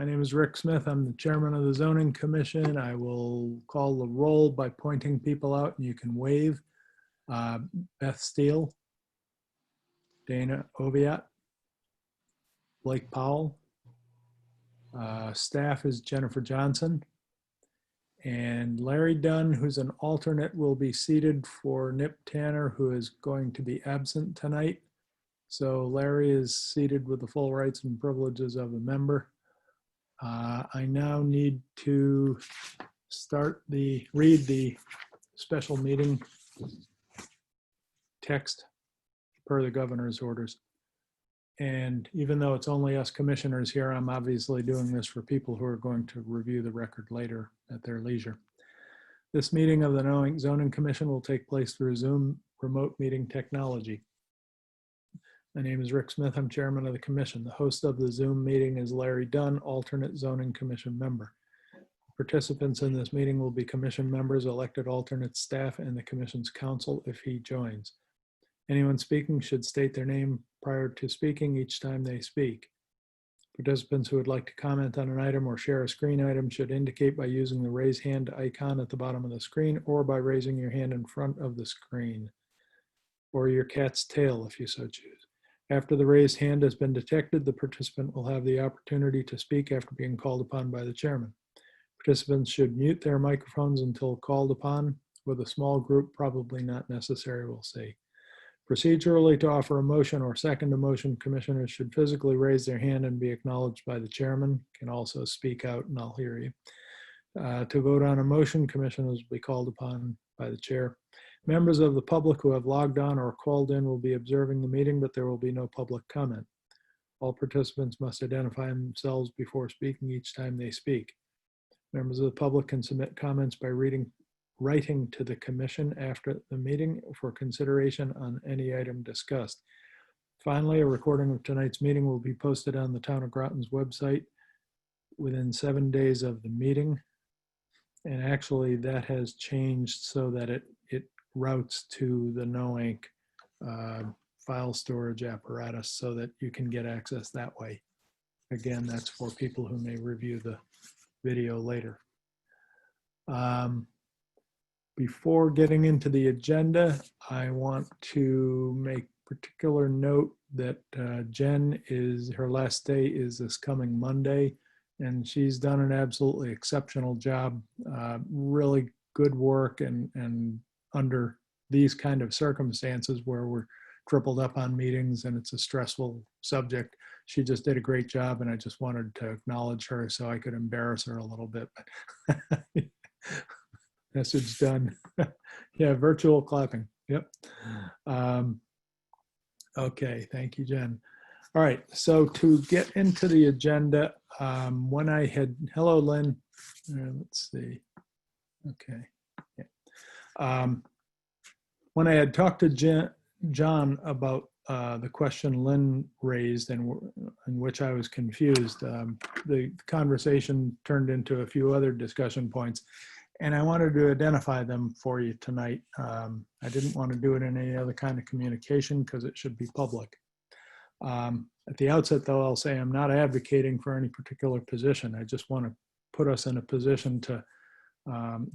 My name is Rick Smith. I'm the chairman of the Zoning Commission. I will call the roll by pointing people out, and you can wave. Beth Steele, Dana Oviatt, Blake Powell. Staff is Jennifer Johnson. And Larry Dunn, who's an alternate, will be seated for Nip Tanner, who is going to be absent tonight. So Larry is seated with the full rights and privileges of a member. I now need to read the special meeting text per the governor's orders. And even though it's only us commissioners here, I'm obviously doing this for people who are going to review the record later at their leisure. This meeting of the Noank Zoning Commission will take place through Zoom remote meeting technology. My name is Rick Smith. I'm chairman of the commission. The host of the Zoom meeting is Larry Dunn, alternate zoning commission member. Participants in this meeting will be commission members, elected alternate staff, and the commission's counsel if he joins. Anyone speaking should state their name prior to speaking each time they speak. Participants who would like to comment on an item or share a screen item should indicate by using the raise hand icon at the bottom of the screen or by raising your hand in front of the screen, or your cat's tail if you so choose. After the raised hand has been detected, the participant will have the opportunity to speak after being called upon by the chairman. Participants should mute their microphones until called upon. With a small group, probably not necessary, we'll see. Procedurally, to offer a motion or second a motion, commissioners should physically raise their hand and be acknowledged by the chairman. Can also speak out and I'll hear you. To vote on a motion, commissioners will be called upon by the chair. Members of the public who have logged on or called in will be observing the meeting, but there will be no public comment. All participants must identify themselves before speaking each time they speak. Members of the public can submit comments by writing to the commission after the meeting for consideration on any item discussed. Finally, a recording of tonight's meeting will be posted on the Town of Groton's website within 7 days of the meeting. And actually that has changed so that it routes to the Noank file storage apparatus so that you can get access that way. Again, that's for people who may review the video later. Before getting into the agenda, I want to make particular note that Jen her last day is this coming Monday, and she's done an absolutely exceptional job, really good work, and under these kind of circumstances where we're tripled up on meetings and it's a stressful subject, she just did a great job, and I just wanted to acknowledge her so I could embarrass her a little bit. Message done. Yeah, virtual clapping. Yep. Okay, thank you, Jen. All right, so to get into the agenda, hello, Lynn. Let's see. Okay. Yeah. When I had talked to John about the question Lynn raised and in which I was confused, the conversation turned into a few other discussion points, and I wanted to identify them for you tonight. I didn't want to do it in any other kind of communication because it should be public. At the outset, though, I'll say I'm not advocating for any particular position. I just want to put us in a position to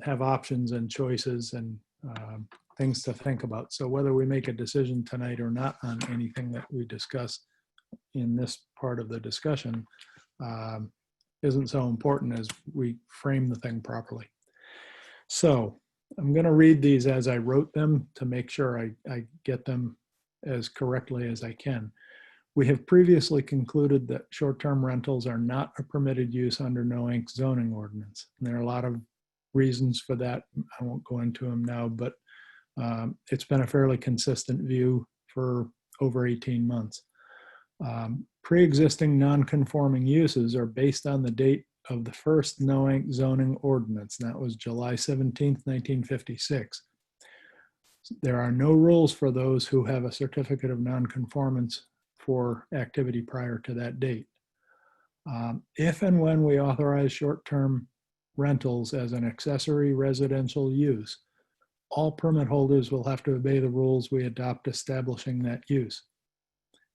have options and choices and things to think about. So whether we make a decision tonight or not on anything that we discuss in this part of the discussion isn't so important as we frame the thing properly. So I'm going to read these as I wrote them to make sure I get them as correctly as I can. We have previously concluded that short-term rentals are not a permitted use under Noank zoning ordinance. And there are a lot of reasons for that. I won't go into them now, but it's been a fairly consistent view for over 18 months. Pre-existing non-conforming uses are based on the date of the first Noank zoning ordinance. That was July 17th, 1956. There are no rules for those who have a certificate of non-conformance for activity prior to that date. If and when we authorize short-term rentals as an accessory residential use, all permit holders will have to obey the rules we adopt establishing that use.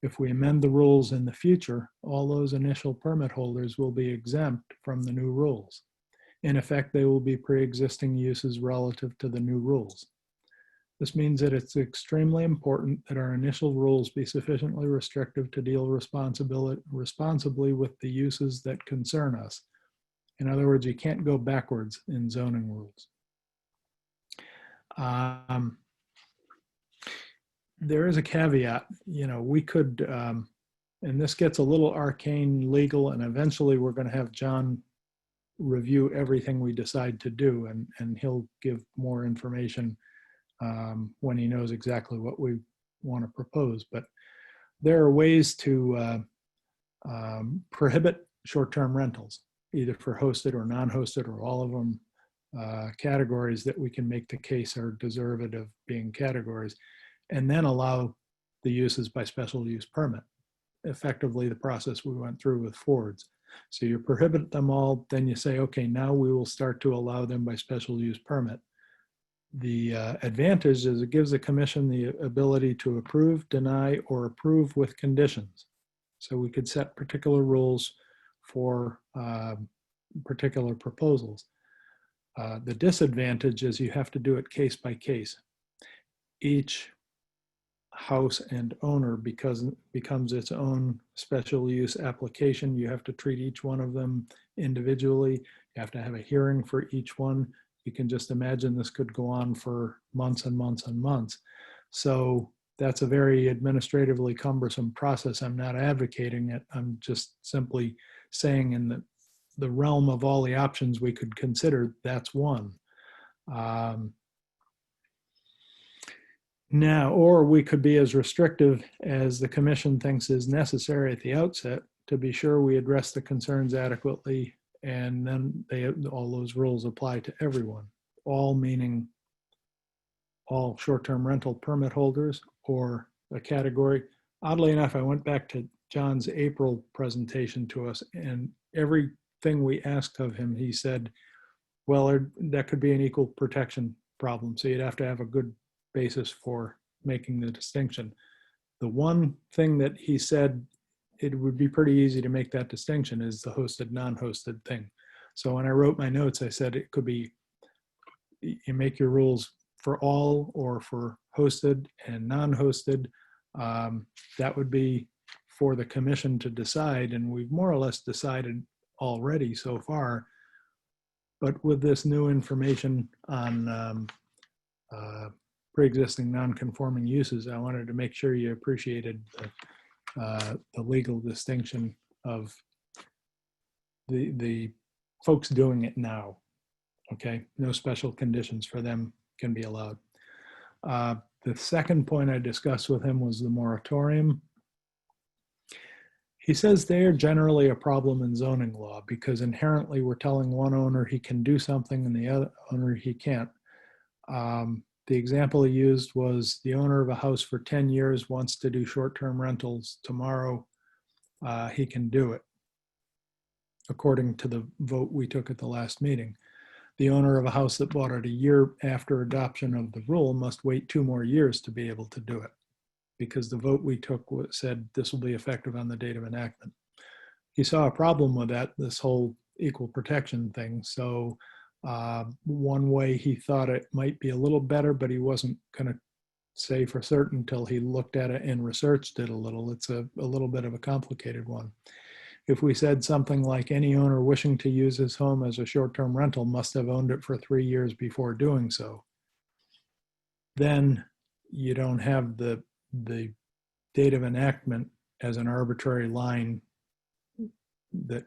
If we amend the rules in the future, all those initial permit holders will be exempt from the new rules. In effect, they will be pre-existing uses relative to the new rules. This means that it's extremely important that our initial rules be sufficiently restrictive to deal responsibly with the uses that concern us. In other words, you can't go backwards in zoning rules. There is a caveat, we could, and this gets a little arcane legal, and eventually we're going to have John review everything we decide to do, and he'll give more information when he knows exactly what we want to propose. But there are ways to prohibit short-term rentals, either for hosted or non-hosted or all of them, categories that we can make the case are deserved of being categories, and then allow the uses by special use permit, effectively the process we went through with Ford's. So you prohibit them all, then you say, okay, now we will start to allow them by special use permit. The advantage is it gives the commission the ability to approve, deny, or approve with conditions. So we could set particular rules for particular proposals. The disadvantage is you have to do it case by case. Each house and owner becomes its own special use application. You have to treat each one of them individually. You have to have a hearing for each one. You can just imagine this could go on for months and months and months. So that's a very administratively cumbersome process. I'm not advocating it. I'm just simply saying in the realm of all the options we could consider, that's one. Now, or we could be as restrictive as the commission thinks is necessary at the outset to be sure we address the concerns adequately, and then all those rules apply to everyone. All meaning all short-term rental permit holders or a category. Oddly enough, I went back to John's April presentation to us, and everything we asked of him, he said, well, that could be an equal protection problem. So you'd have to have a good basis for making the distinction. The one thing that he said it would be pretty easy to make that distinction is the hosted, non-hosted thing. So when I wrote my notes, I said it could be, you make your rules for all or for hosted and non-hosted. That would be for the commission to decide, and we've more or less decided already so far. But with this new information on pre-existing non-conforming uses, I wanted to make sure you appreciated the legal distinction of the folks doing it now. Okay, no special conditions for them can be allowed. The second point I discussed with him was the moratorium. He says they are generally a problem in zoning law because inherently we're telling one owner he can do something and the other owner he can't. The example he used was the owner of a house for 10 years wants to do short-term rentals tomorrow. He can do it, according to the vote we took at the last meeting. The owner of a house that bought it a year after adoption of the rule must wait 2 more years to be able to do it, because the vote we took said this will be effective on the date of enactment. He saw a problem with that, this whole equal protection thing. So one way he thought it might be a little better, but he wasn't going to say for certain until he looked at it and researched it a little. It's a little bit of a complicated one. If we said something like any owner wishing to use his home as a short-term rental must have owned it for 3 years before doing so, then you don't have the date of enactment as an arbitrary line that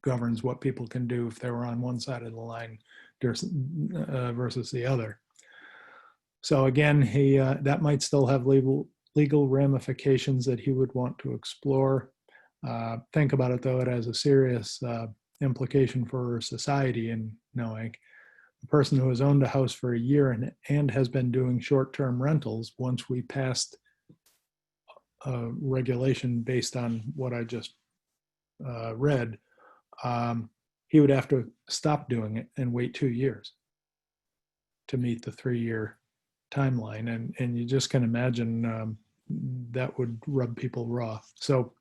governs what people can do if they were on one side of the line versus the other. So again, that might still have legal ramifications that he would want to explore. Think about it though, it has a serious implication for society in Noank. The person who has owned a house for a year and has been doing short-term rentals, once we passed a regulation based on what I just read, he would have to stop doing it and wait 2 years to meet the 3-year timeline. And you just can imagine that would rub people raw. So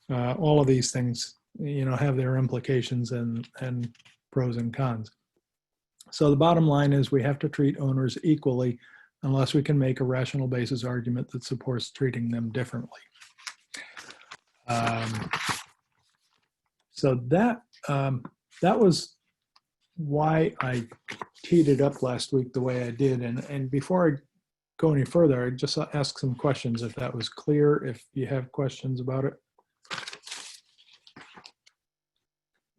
all of these things, have their implications and pros and cons. So the bottom line is we have to treat owners equally unless we can make a rational basis argument that supports treating them differently. So that was why I teed it up last week the way I did. And before I go any further, I just ask some questions if that was clear, if you have questions about it.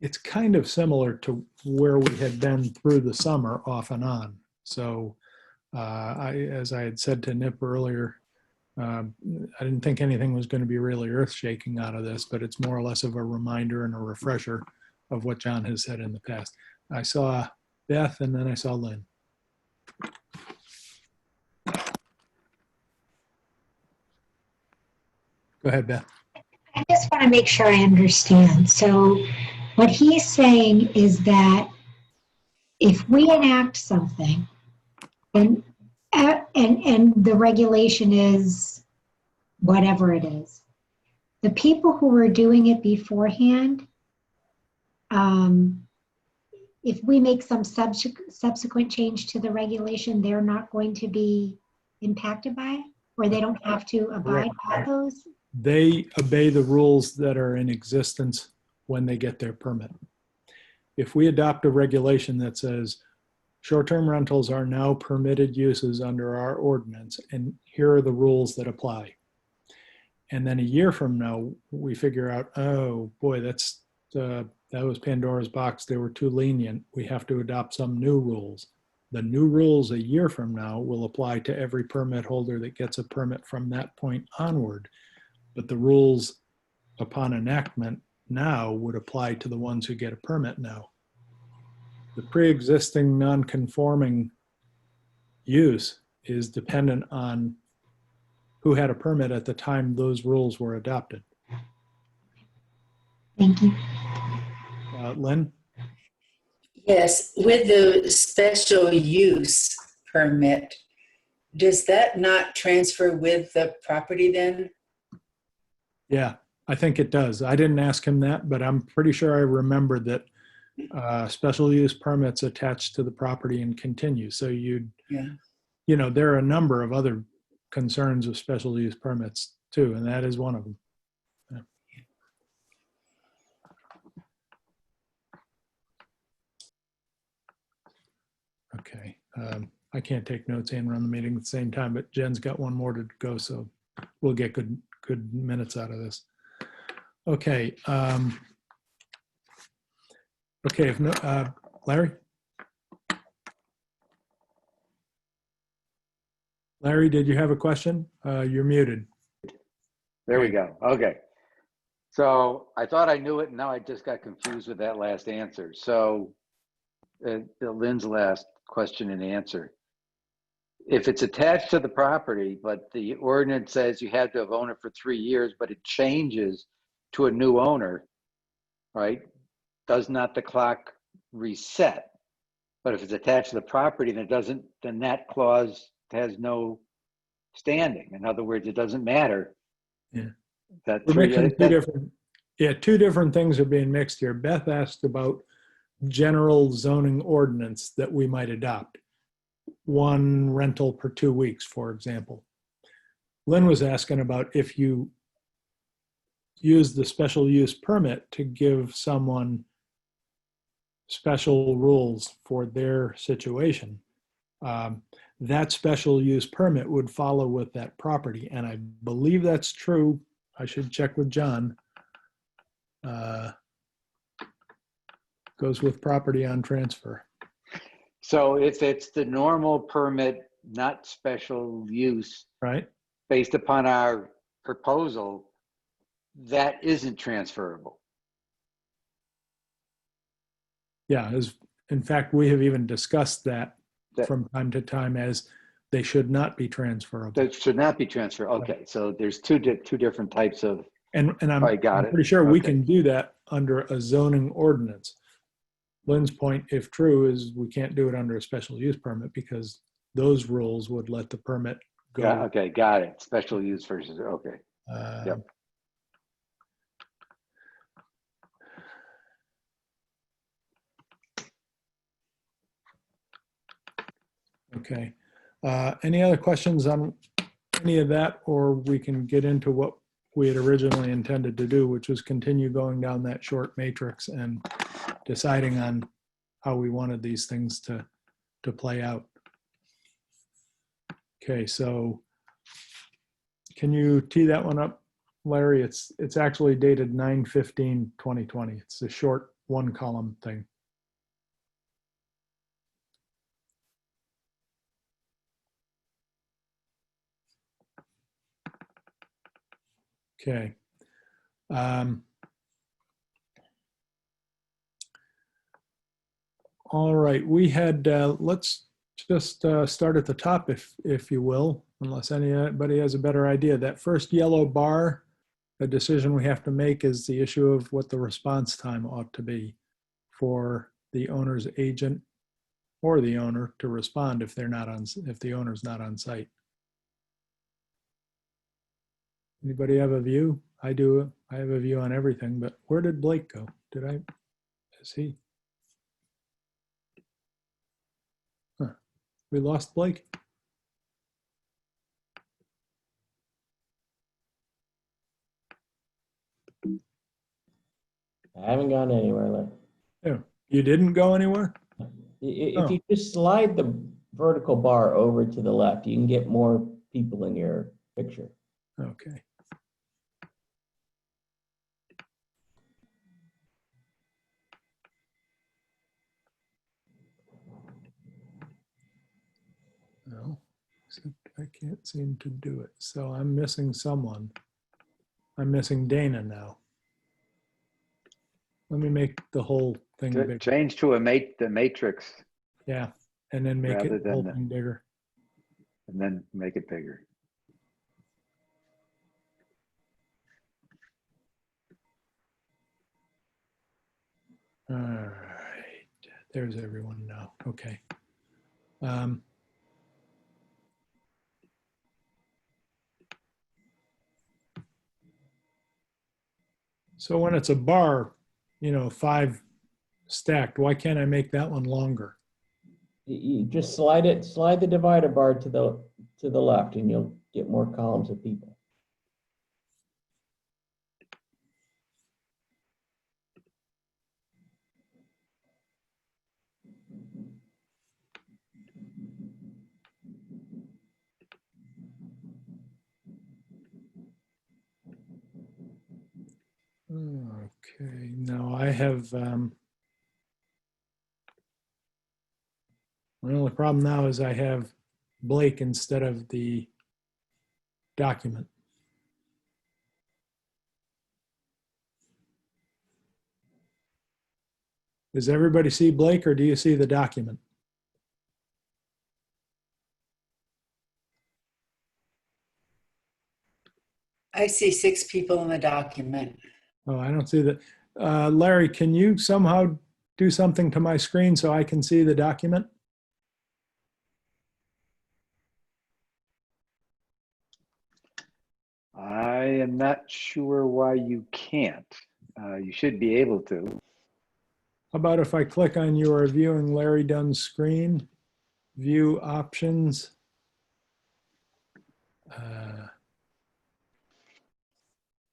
It's kind of similar to where we had been through the summer off and on. So as I had said to Nip earlier, I didn't think anything was going to be really earth-shaking out of this, but it's more or less of a reminder and a refresher of what John has said in the past. I saw Beth and then I saw Lynn. Go ahead, Beth. I just want to make sure I understand. So what he's saying is that if we enact something and the regulation is whatever it is, the people who were doing it beforehand, if we make some subsequent change to the regulation, they're not going to be impacted by it, or they don't have to abide by those? They obey the rules that are in existence when they get their permit. If we adopt a regulation that says short-term rentals are now permitted uses under our ordinance, and here are the rules that apply. And then a year from now, we figure out, oh boy, that was Pandora's box. They were too lenient. We have to adopt some new rules. The new rules a year from now will apply to every permit holder that gets a permit from that point onward. But the rules upon enactment now would apply to the ones who get a permit now. The pre-existing non-conforming use is dependent on who had a permit at the time those rules were adopted. Thank you. Lynn? Yes, with the special use permit, does that not transfer with the property then? Yeah, I think it does. I didn't ask him that, but I'm pretty sure I remember that special use permits attached to the property and continue. So there are a number of other concerns with special use permits too, and that is one of them. Yeah. Okay, I can't take notes and run the meeting at the same time, but Jen's got one more to go, so we'll get good minutes out of this. Okay. Okay, if no, Larry? Larry, did you have a question? You're muted. There we go. Okay. So I thought I knew it, and now I just got confused with that last answer. So Lynn's last question and answer. If it's attached to the property, but the ordinance says you had to have owned it for 3 years, but it changes to a new owner, right? Does not the clock reset? But if it's attached to the property, then that clause has no standing. In other words, it doesn't matter. Yeah. That two different things are being mixed here. Beth asked about general zoning ordinance that we might adopt. One rental per 2 weeks, for example. Lynn was asking about if you use the special use permit to give someone special rules for their situation. That special use permit would follow with that property. And I believe that's true. I should check with John. Goes with property on transfer. So if it's the normal permit, not special use, right? Based upon our proposal, that isn't transferable. Yeah, in fact, we have even discussed that from time to time as they should not be transferable. That should not be transferred. Okay, right. So there's two different types of. And I'm pretty sure we can do that under a zoning ordinance. Lynn's point, if true, is we can't do it under a special use permit because those rules would let the permit go. Okay, got it. Special use versus, okay. Yep. Okay. Any other questions on any of that, or we can get into what we had originally intended to do, which was continue going down that short matrix and deciding on how we wanted these things to play out. Okay, so can you tee that one up, Larry? It's actually dated 9/15/2020. It's a short one column thing. Okay. All right, we had, let's just start at the top, if you will, unless anybody has a better idea. That first yellow bar, the decision we have to make is the issue of what the response time ought to be for the owner's agent or the owner to respond if the owner's not on site. Anybody have a view? I do. I have a view on everything, but where did Blake go? Is he? Huh. We lost Blake? I haven't gone anywhere. Like, Yeah. You didn't go anywhere? if you just slide the vertical bar over to the left, you can get more people in your picture. Okay. No, I can't seem to do it. So I'm missing someone. I'm missing Dana now. Let me make the whole thing bigger. Change to the matrix Yeah, and then make rather it the whole than thing bigger. and then make it bigger. All right, there's everyone now. Okay. So when it's a bar, 5 stacked, why can't I make that one longer? You just slide the divider bar to the left, and you'll get more columns of people. Okay, now I have, well, the only problem now is I have Blake instead of the document. Does everybody see Blake or do you see the document? I see 6 people in the document. Oh, I don't see that. Larry, can you somehow do something to my screen so I can see the document? I am not sure why you can't. You should be able to. How about if I click on you are viewing Larry Dunn's screen, view options.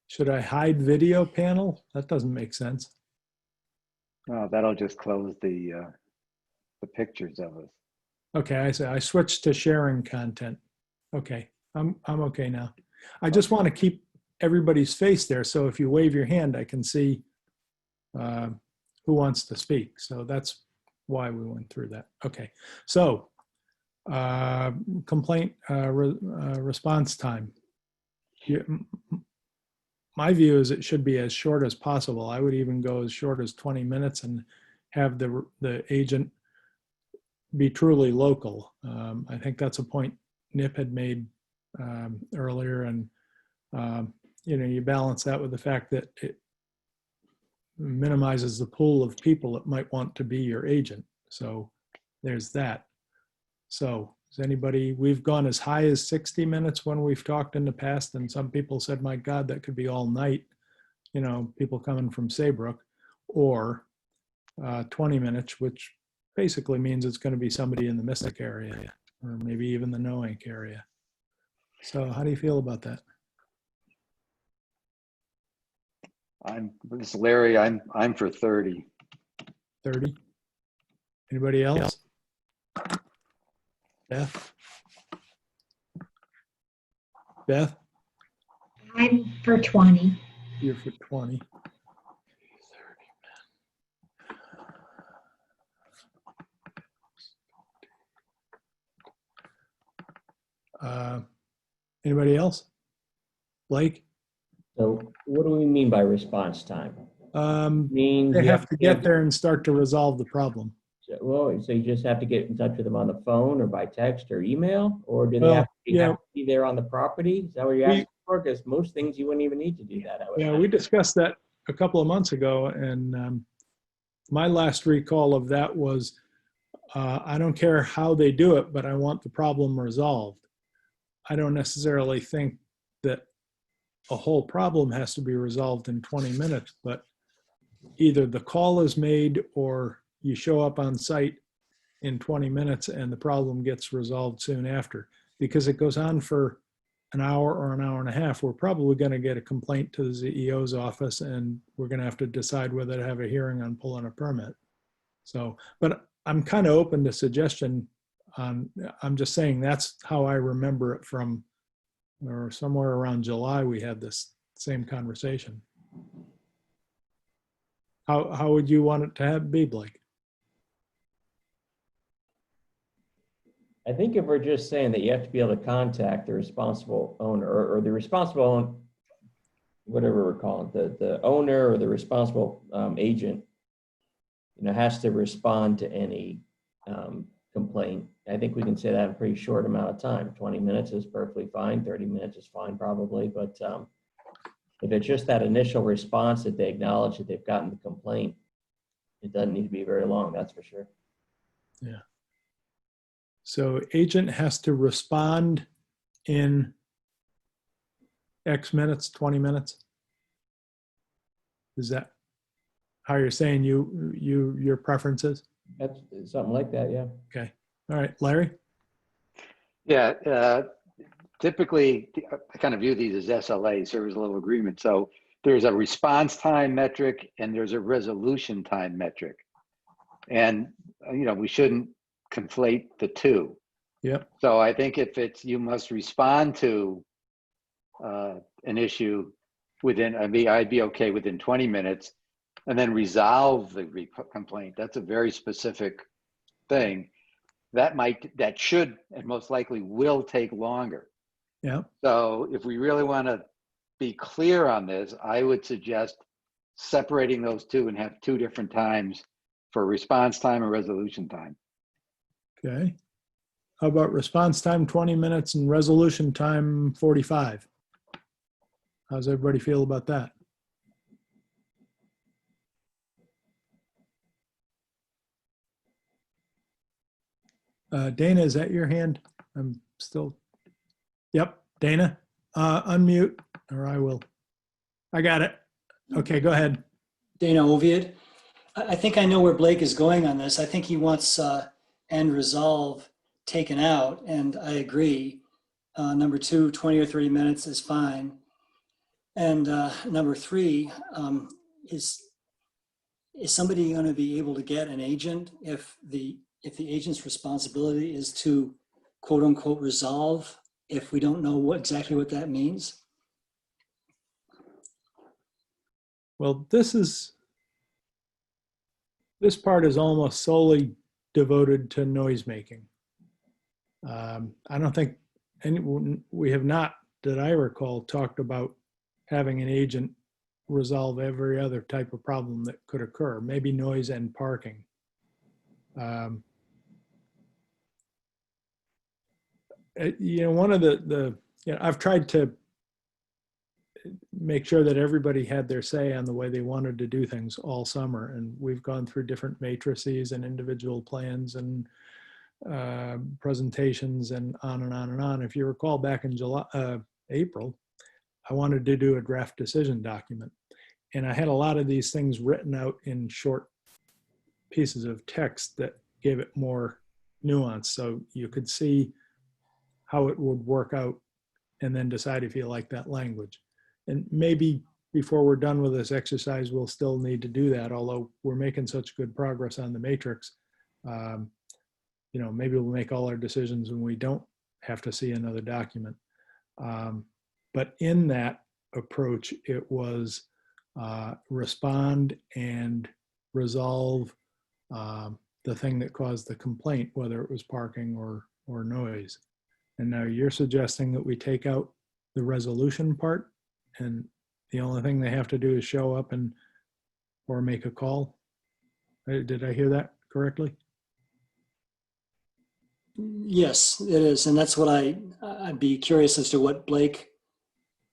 Should I hide video panel? That doesn't make sense. Oh, that'll just close the pictures of us. Okay, I switched to sharing content. Okay, I'm okay now. I just want to keep everybody's face there, so if you wave your hand, I can see who wants to speak. So that's why we went through that. Okay, so complaint response time. My view is it should be as short as possible. I would even go as short as 20 minutes and have the agent be truly local. I think that's a point Nip had made earlier, and you balance that with the fact that it minimizes the pool of people that might want to be your agent. So there's that. So Is anybody, we've gone as high as 60 minutes when we've talked in the past, and some people said, my God, that could be all night, you know, people coming from Saybrook, or 20 minutes, which basically means it's going to be somebody in the Mystic area, or maybe even the Noank area. So how do you feel about that? This is Larry, I'm for 30. 30? Anybody else? Beth? Beth, I'm for 20. you're for 20. Anybody else? Blake? So what do we mean by response time? Means They you have to get there and start to resolve the problem. Well, so you just have to get in touch with them on the phone or by text or email, or do they Well, have to yeah. have to be there on the property? Is that what you're We- asking for? Because most things you wouldn't even need to do that. I would Yeah, imagine. we discussed that a couple of months ago, and my last recall of that was, I don't care how they do it, but I want the problem resolved. I don't necessarily think that a whole problem has to be resolved in 20 minutes, but either the call is made or you show up on site in 20 minutes and the problem gets resolved soon after. Because it goes on for an hour or an hour and a half, we're probably going to get a complaint to the CEO's office, and we're going to have to decide whether to have a hearing on pulling a permit. So, but I'm kind of open to suggestion on, I'm just saying that's how I remember it from, or somewhere around July, we had this same conversation. How would you want it to have be, Blake? I think if we're just saying that you have to be able to contact the responsible owner or the responsible, whatever we're calling it, the owner or the responsible agent, you know, has to respond to any complaint. I think we can say that in a pretty short amount of time. 20 minutes is perfectly fine. 30 minutes is fine probably. But if it's just that initial response that they acknowledge that they've gotten the complaint, it doesn't need to be very long, that's for sure. Yeah. So agent has to respond in X minutes, 20 minutes? Is that how you're saying your preferences? That's something like that, yeah. Okay. All right, Larry? Yeah, typically I kind of view these as SLA, service level agreement. So there's a response time metric and there's a resolution time metric. And, you know, we shouldn't conflate the two. Yep. So I think if it's, you must respond to an issue within, I'd be okay within 20 minutes and then resolve the complaint. That's a very specific thing. That should and most likely will take longer. Yeah. So if we really want to be clear on this, I would suggest separating those two and have two different times for response time and resolution time. Okay. How about response time 20 minutes and resolution time 45? How's everybody feel about that? Dana, is that your hand? I'm still, yep, Dana, unmute, or I will. I got it. Okay, go ahead. Dana Ovied. I think I know where Blake is going on this. I think he wants end resolve taken out, and I agree. Number two, 20 or 30 minutes is fine. And number three, is somebody going to be able to get an agent if the agent's responsibility is to quote unquote resolve if we don't know exactly what that means? Well, this part is almost solely devoted to noise making. I don't think we have not, that I recall, talked about having an agent resolve every other type of problem that could occur, maybe noise and parking. You know, one of I've tried to make sure that everybody had their say on the way they wanted to do things all summer. And we've gone through different matrices and individual plans and presentations and on and on and on. If you recall back in April, I wanted to do a draft decision document. And I had a lot of these things written out in short pieces of text that gave it more nuance. So you could see how it would work out and then decide if you like that language. And maybe before we're done with this exercise, we'll still need to do that. Although we're making such good progress on the matrix, you know, maybe we'll make all our decisions and we don't have to see another document. But in that approach, it was respond and resolve the thing that caused the complaint, whether it was parking or noise. And now you're suggesting that we take out the resolution part, and the only thing they have to do is show up and or make a call. Did I hear that correctly? Yes, it is. And that's what I'd be curious as to what Blake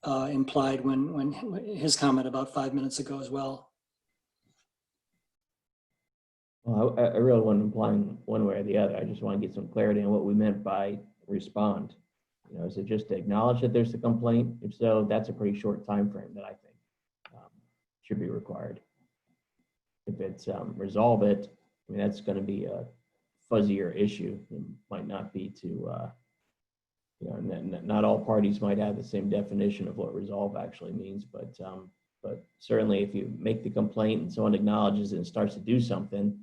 implied when his comment about 5 minutes ago as well. Well, I really wasn't implying one way or the other. I just want to get some clarity on what we meant by respond. You know, is it just to acknowledge that there's a complaint? If so, that's a pretty short time frame that I think should be required. If it's resolve it, I mean, that's going to be a fuzzier issue. It might not be to, you know, not all parties might have the same definition of what resolve actually means, but certainly if you make the complaint and someone acknowledges it and starts to do something,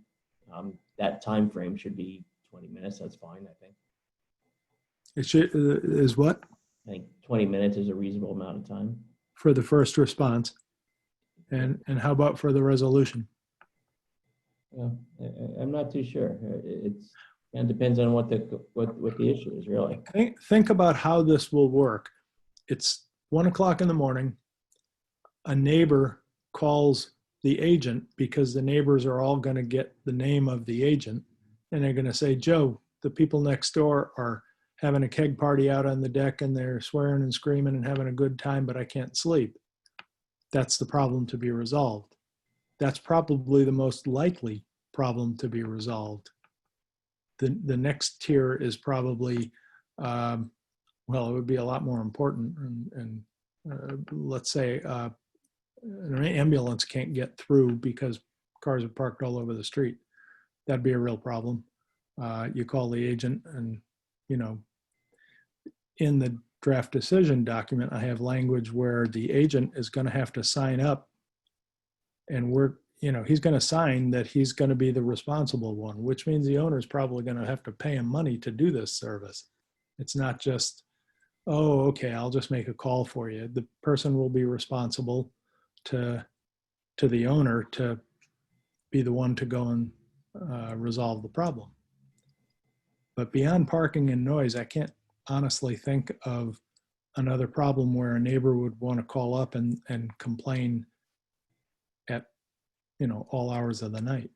that time frame should be 20 minutes. That's fine, I think. It should, is what? I think 20 minutes is a reasonable amount of time. For the first response. And how about for the resolution? Well, I'm not too sure. It depends on what the issue is, really. Think about how this will work. It's 1 o'clock in the morning. A neighbor calls the agent because the neighbors are all going to get the name of the agent. And they're going to say, Joe, the people next door are having a keg party out on the deck and they're swearing and screaming and having a good time, but I can't sleep. That's the problem to be resolved. That's probably the most likely problem to be resolved. The next tier is probably, well, it would be a lot more important. And let's say an ambulance can't get through because cars are parked all over the street. That'd be a real problem. You call the agent and, you know, in the draft decision document, I have language where the agent is going to have to sign up and he's going to sign that he's going to be the responsible one, which means the owner is probably going to have to pay him money to do this service. It's not just, oh, okay, I'll just make a call for you. The person will be responsible to the owner to be the one to go and resolve the problem. But beyond parking and noise, I can't honestly think of another problem where a neighbor would want to call up and complain at, you know, all hours of the night.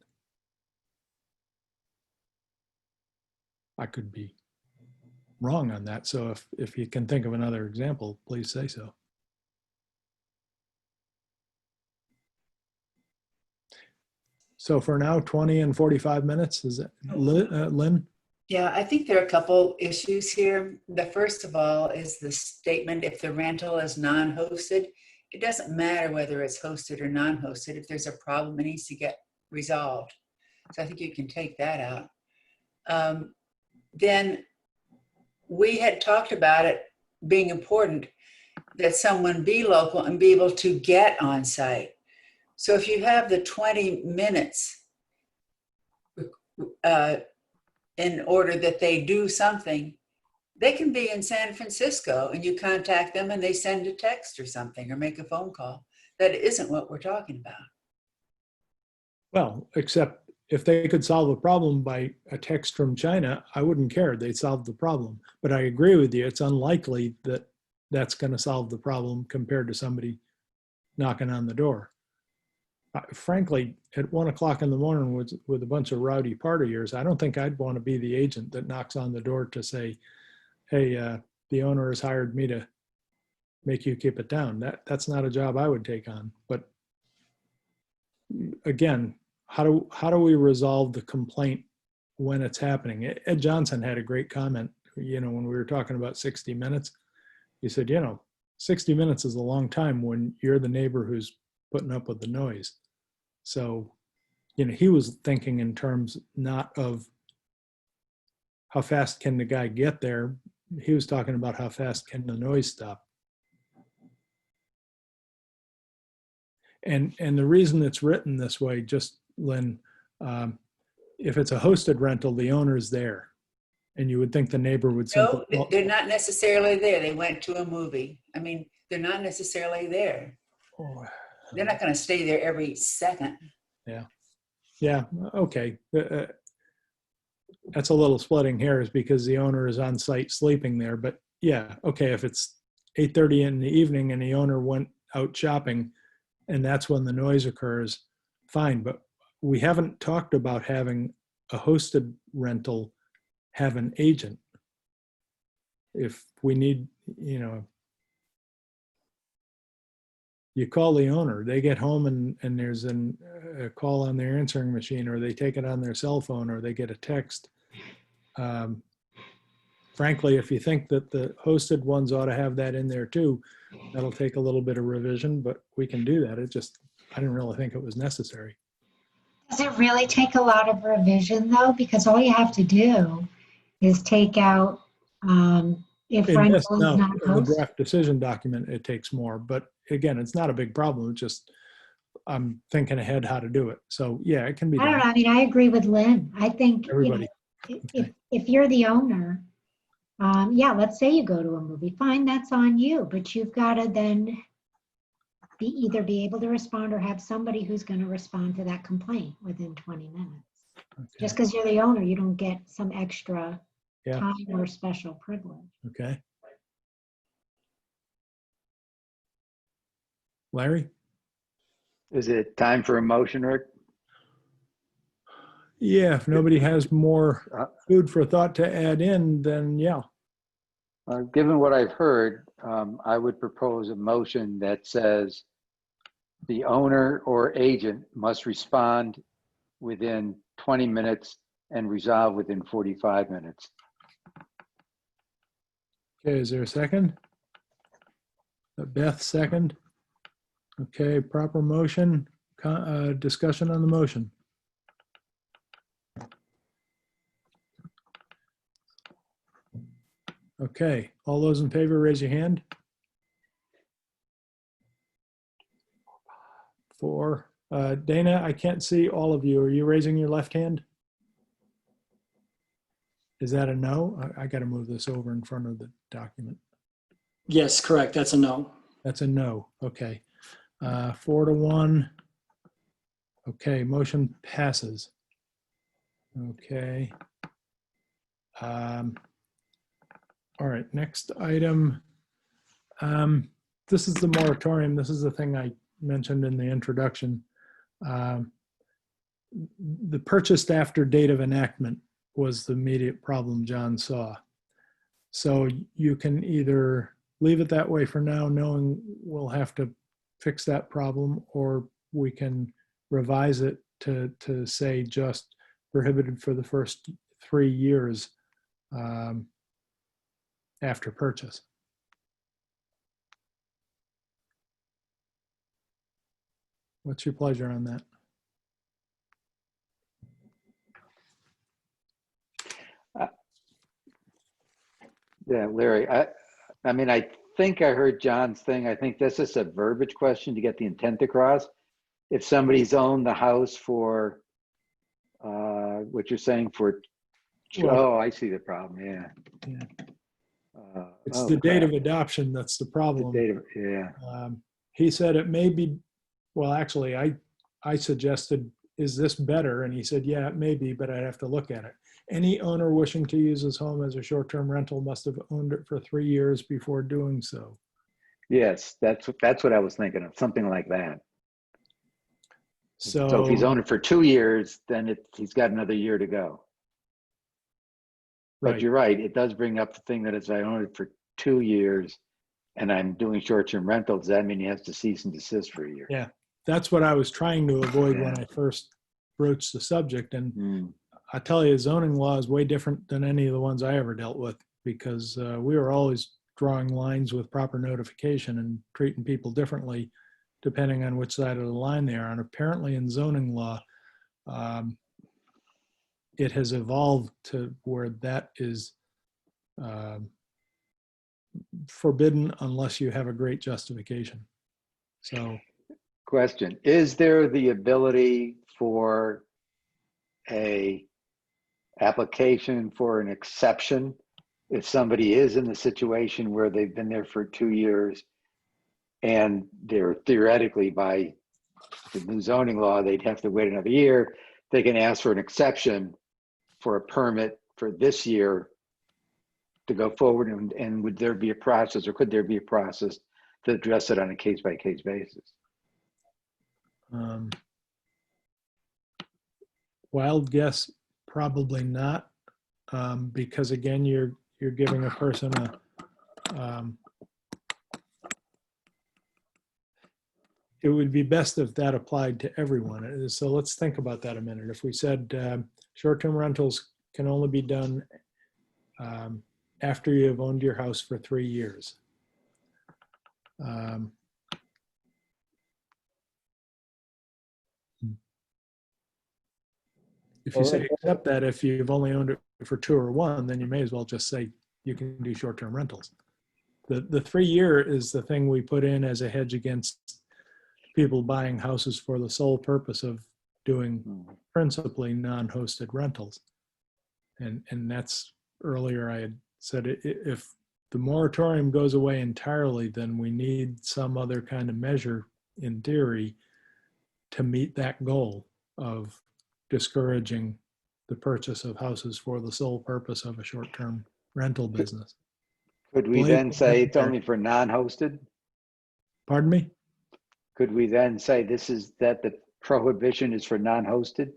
I could be wrong on that. So if you can think of another example, please say so. So for now, 20 and 45 minutes, is it, Lynn? Yeah, I think there are a couple issues here. The first of all is the statement, if the rental is non-hosted, it doesn't matter whether it's hosted or non-hosted. If there's a problem, it needs to get resolved. So I think you can take that out. Then we had talked about it being important that someone be local and be able to get on site. So if you have the 20 minutes in order that they do something, they can be in San Francisco and you contact them and they send a text or something or make a phone call. That isn't what we're talking about. Well, except if they could solve a problem by a text from China, I wouldn't care. They'd solve the problem. But I agree with you. It's unlikely that that's going to solve the problem compared to somebody knocking on the door. Frankly, at 1 o'clock in the morning with a bunch of rowdy partiers, I don't think I'd want to be the agent that knocks on the door to say, hey, the owner has hired me to make you keep it down. That's not a job I would take on. But again, how do we resolve the complaint when it's happening. Ed Johnson had a great comment, when we were talking about 60 minutes. He said, 60 minutes is a long time when you're the neighbor who's putting up with the noise. So, he was thinking in terms not of how fast can the guy get there. He was talking about how fast can the noise stop. And the reason it's written this way, just Lynn, if it's a hosted rental, the owner's there. And you would think the neighbor would simply. No, they're not necessarily there. They went to a movie. I mean, they're not necessarily there. Oh, They're not going to stay there every second. yeah, okay. That's a little splitting hairs because the owner is on site sleeping there. But yeah, okay, if it's 8:30 in the evening and the owner went out shopping and that's when the noise occurs, fine. But we haven't talked about having a hosted rental have an agent. If we need, you call the owner, they get home and there's a call on their answering machine, or they take it on their cell phone, or they get a text. Frankly, if you think that the hosted ones ought to have that in there too, that'll take a little bit of revision, but we can do that. I didn't really think it was necessary. Does it really take a lot of revision though? Because all you have to do is take out if In rental this, is no, not in the hosted. draft decision document, it takes more, but again, it's not a big problem. It's just, I'm thinking ahead how to do it. So yeah, it can be I don't done. know. I mean, I agree with Lynn. I think Everybody. if you're the owner, let's say you go to a movie, fine, that's on you, but you've got to then either be able to respond or have somebody who's going to respond to that complaint within 20 minutes. Okay. Just because you're the owner, you don't get some extra Yeah. time or special privilege. Okay. Larry? Is it time for a motion, Rick? Yeah, if nobody has more food for thought to add in, then yeah. Given what I've heard, I would propose a motion that says the owner or agent must respond within 20 minutes and resolve within 45 minutes. Okay, is there a second? Beth, second. Okay, proper motion. Discussion on the motion. Okay, all those in favor, raise your hand. 4. Dana, I can't see all of you. Are you raising your left hand? Is that a no? I got to move this over in front of the document. Yes, correct. That's a no. That's a no. Okay. 4-1. Okay, motion passes. Okay. All right, next item. This is the moratorium. This is the thing I mentioned in the introduction. The purchased after date of enactment was the immediate problem John saw. So you can either leave it that way for now, knowing we'll have to fix that problem, or we can revise it to say just prohibited for the first 3 years after purchase. What's your pleasure on that? Yeah, Larry, I mean, I think I heard John's thing. I think this is a verbiage question to get the intent across. If somebody's owned the house for, what you're saying for, Well, I see the problem, yeah. It's the date of adoption that's the The problem. date of, yeah. He said it may be, well, actually, I suggested, is this better? And he said, yeah, it may be, but I'd have to look at it. Any owner wishing to use his home as a short-term rental must have owned it for 3 years before doing so. Yes, that's what I was thinking of, something like that. So if he's owned it for 2 years, then he's got another year to go. But Right. you're right, it does bring up the thing that if I own it for 2 years and I'm doing short-term rentals, does that mean he has to cease and desist for a year? Yeah, that's what I was trying to avoid when Yeah. I first broached the subject. And I tell you, zoning law is way different than any of the ones I ever dealt with, because we were always drawing lines with proper notification and treating people differently depending on which side of the line they are. And apparently in zoning law, it has evolved to where that is forbidden unless you have a great justification. So, Question, is there the ability for a application for an exception if somebody is in the situation where they've been there for 2 years and they're theoretically, by the new zoning law, they'd have to wait another year? They can ask for an exception for a permit for this year to go forward, and would there be a process, or could there be a process to address it on a case-by-case basis? wild guess, probably not, because again, you're giving a person it would be best if that applied to everyone. So let's think about that a minute. If we said short-term rentals can only be done after you have owned your house for 3 years. If you say accept that, if you've only owned it for 2 or 1, then you may as well just say you can do short-term rentals. The 3 year is the thing we put in as a hedge against people buying houses for the sole purpose of doing principally non-hosted rentals. And that's, earlier I had said, if the moratorium goes away entirely, then we need some other kind of measure in theory to meet that goal of discouraging the purchase of houses for the sole purpose of a short-term rental business. Could we then say it's only for non-hosted? Pardon me? Could we then say that the prohibition is for non-hosted?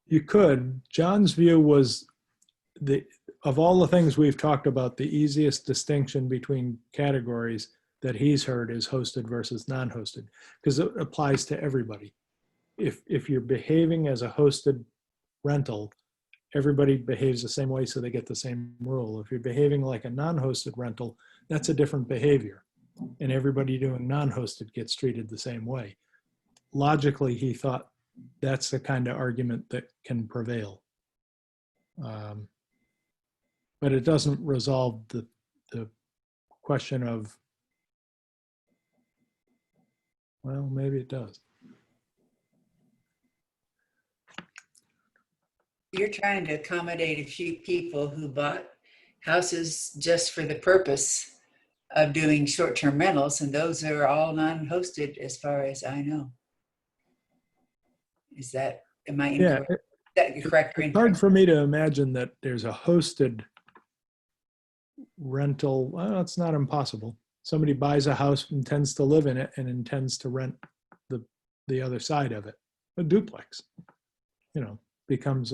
You could. John's view was, of all the things we've talked about, the easiest distinction between categories that he's heard is hosted versus non-hosted, because it applies to everybody. If you're behaving as a hosted rental, everybody behaves the same way, so they get the same rule. If you're behaving like a non-hosted rental, that's a different behavior, and everybody doing non-hosted gets treated the same way. Logically, he thought that's the kind of argument that can prevail. But it doesn't resolve the question of, well, maybe it does. You're trying to accommodate a few people who bought houses just for the purpose of doing short-term rentals, and those are all non-hosted as far as I know. Am I incorrect? Is that correct or It's incorrect? hard for me to imagine that there's a hosted rental. Well, it's not impossible. Somebody buys a house, intends to live in it, and intends to rent the other side of it. A duplex, becomes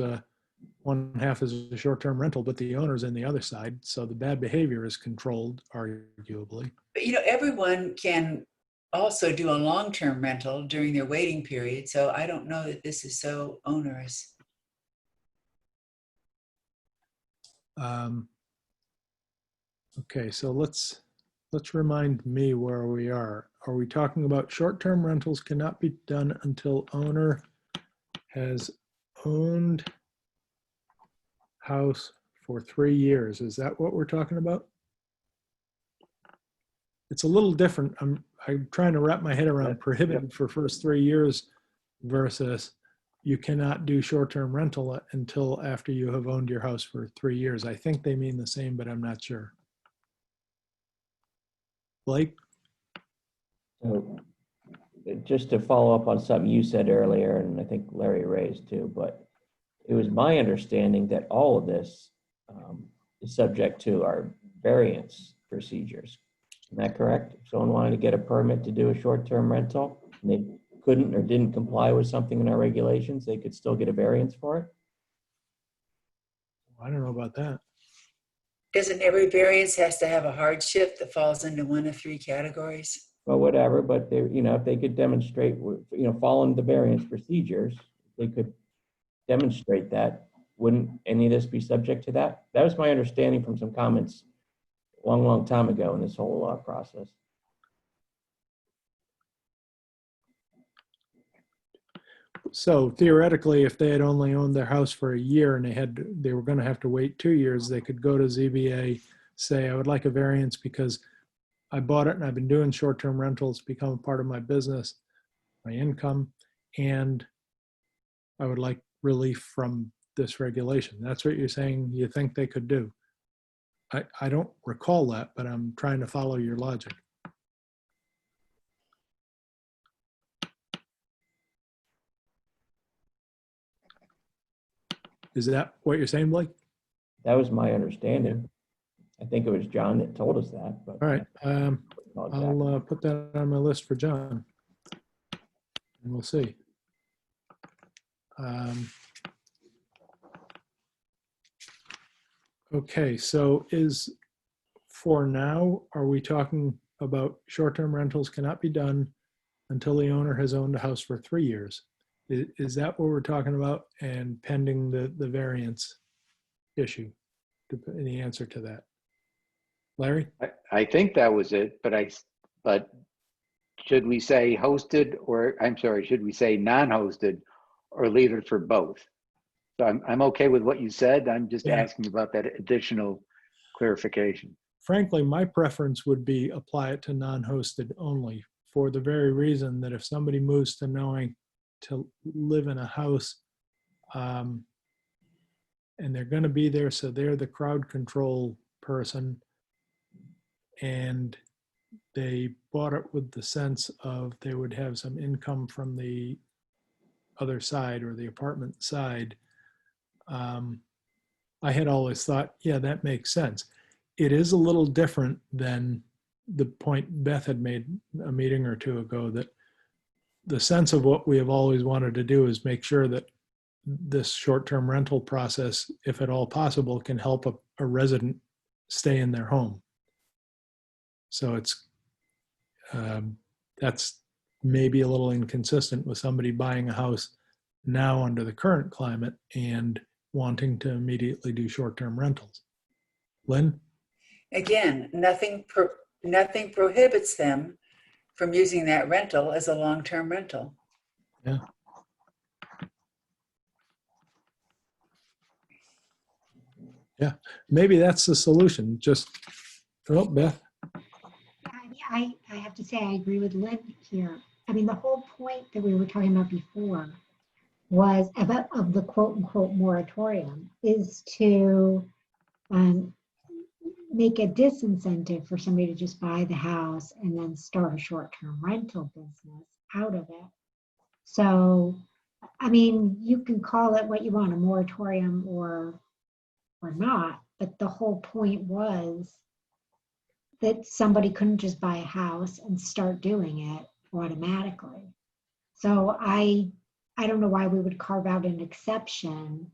one half is a short-term rental, but the owner's in the other side, so the bad behavior is controlled, arguably. But everyone can also do a long-term rental during their waiting period, so I don't know that this is so onerous. Okay, so let's remind me where we are. Are we talking about short-term rentals cannot be done until owner has owned house for 3 years? Is that what we're talking about? It's a little different. I'm trying to wrap my head around prohibited for first 3 years versus you cannot do short-term rental until after you have owned your house for 3 years. I think they mean the same, but I'm not sure. Blake? So, just to follow up on something you said earlier, and I think Larry raised too, but it was my understanding that all of this is subject to our variance procedures. Isn't that correct? If someone wanted to get a permit to do a short-term rental, and they couldn't or didn't comply with something in our regulations, they could still get a variance for it? I don't know about that. Doesn't every variance has to have a hardship that falls into one of 3 categories? Well, whatever, but they, if they could demonstrate, following the variance procedures, they could demonstrate that, wouldn't any of this be subject to that? That was my understanding from some comments a long, long time ago in this whole process. So theoretically, if they had only owned their house for a year and they were going to have to wait 2 years, they could go to ZBA, say, I would like a variance because I bought it and I've been doing short-term rentals, become a part of my business, my income, and I would like relief from this regulation. That's what you're saying you think they could do. I don't recall that, but I'm trying to follow your logic. Is that what you're saying, Blake? That was my understanding. I think it was John that told us that. But All right. Exactly. I'll put that on my list for John. And we'll see. Okay, so for now, are we talking about short-term rentals cannot be done until the owner has owned a house for 3 years? Is that what we're talking about? And pending the variance issue, the answer to that? Larry? I think that was it, but should we say hosted or, I'm sorry, should we say non-hosted or leave it for both? So I'm okay with what you said. I'm just Yeah. asking about that additional clarification. Frankly, my preference would be apply it to non-hosted only, for the very reason that if somebody moves to Noank to live in a house, and they're going to be there, so they're the crowd control person, and they bought it with the sense of they would have some income from the other side or the apartment side. I had always thought, yeah, that makes sense. It is a little different than the point Beth had made a meeting or two ago, that the sense of what we have always wanted to do is make sure that this short-term rental process, if at all possible, can help a resident stay in their home. So that's maybe a little inconsistent with somebody buying a house now under the current climate and wanting to immediately do short-term rentals. Lynn? Again, nothing prohibits them from using that rental as a long-term rental. Yeah. Yeah, maybe that's the solution. Just, oh, Beth. I have to say, I agree with Lynn here. I mean, the whole point that we were talking about before was of the quote unquote moratorium is to make a disincentive for somebody to just buy the house and then start a short-term rental business out of it. So, I mean, you can call it what you want, a moratorium or not, but the whole point was that somebody couldn't just buy a house and start doing it automatically. So I don't know why we would carve out an exception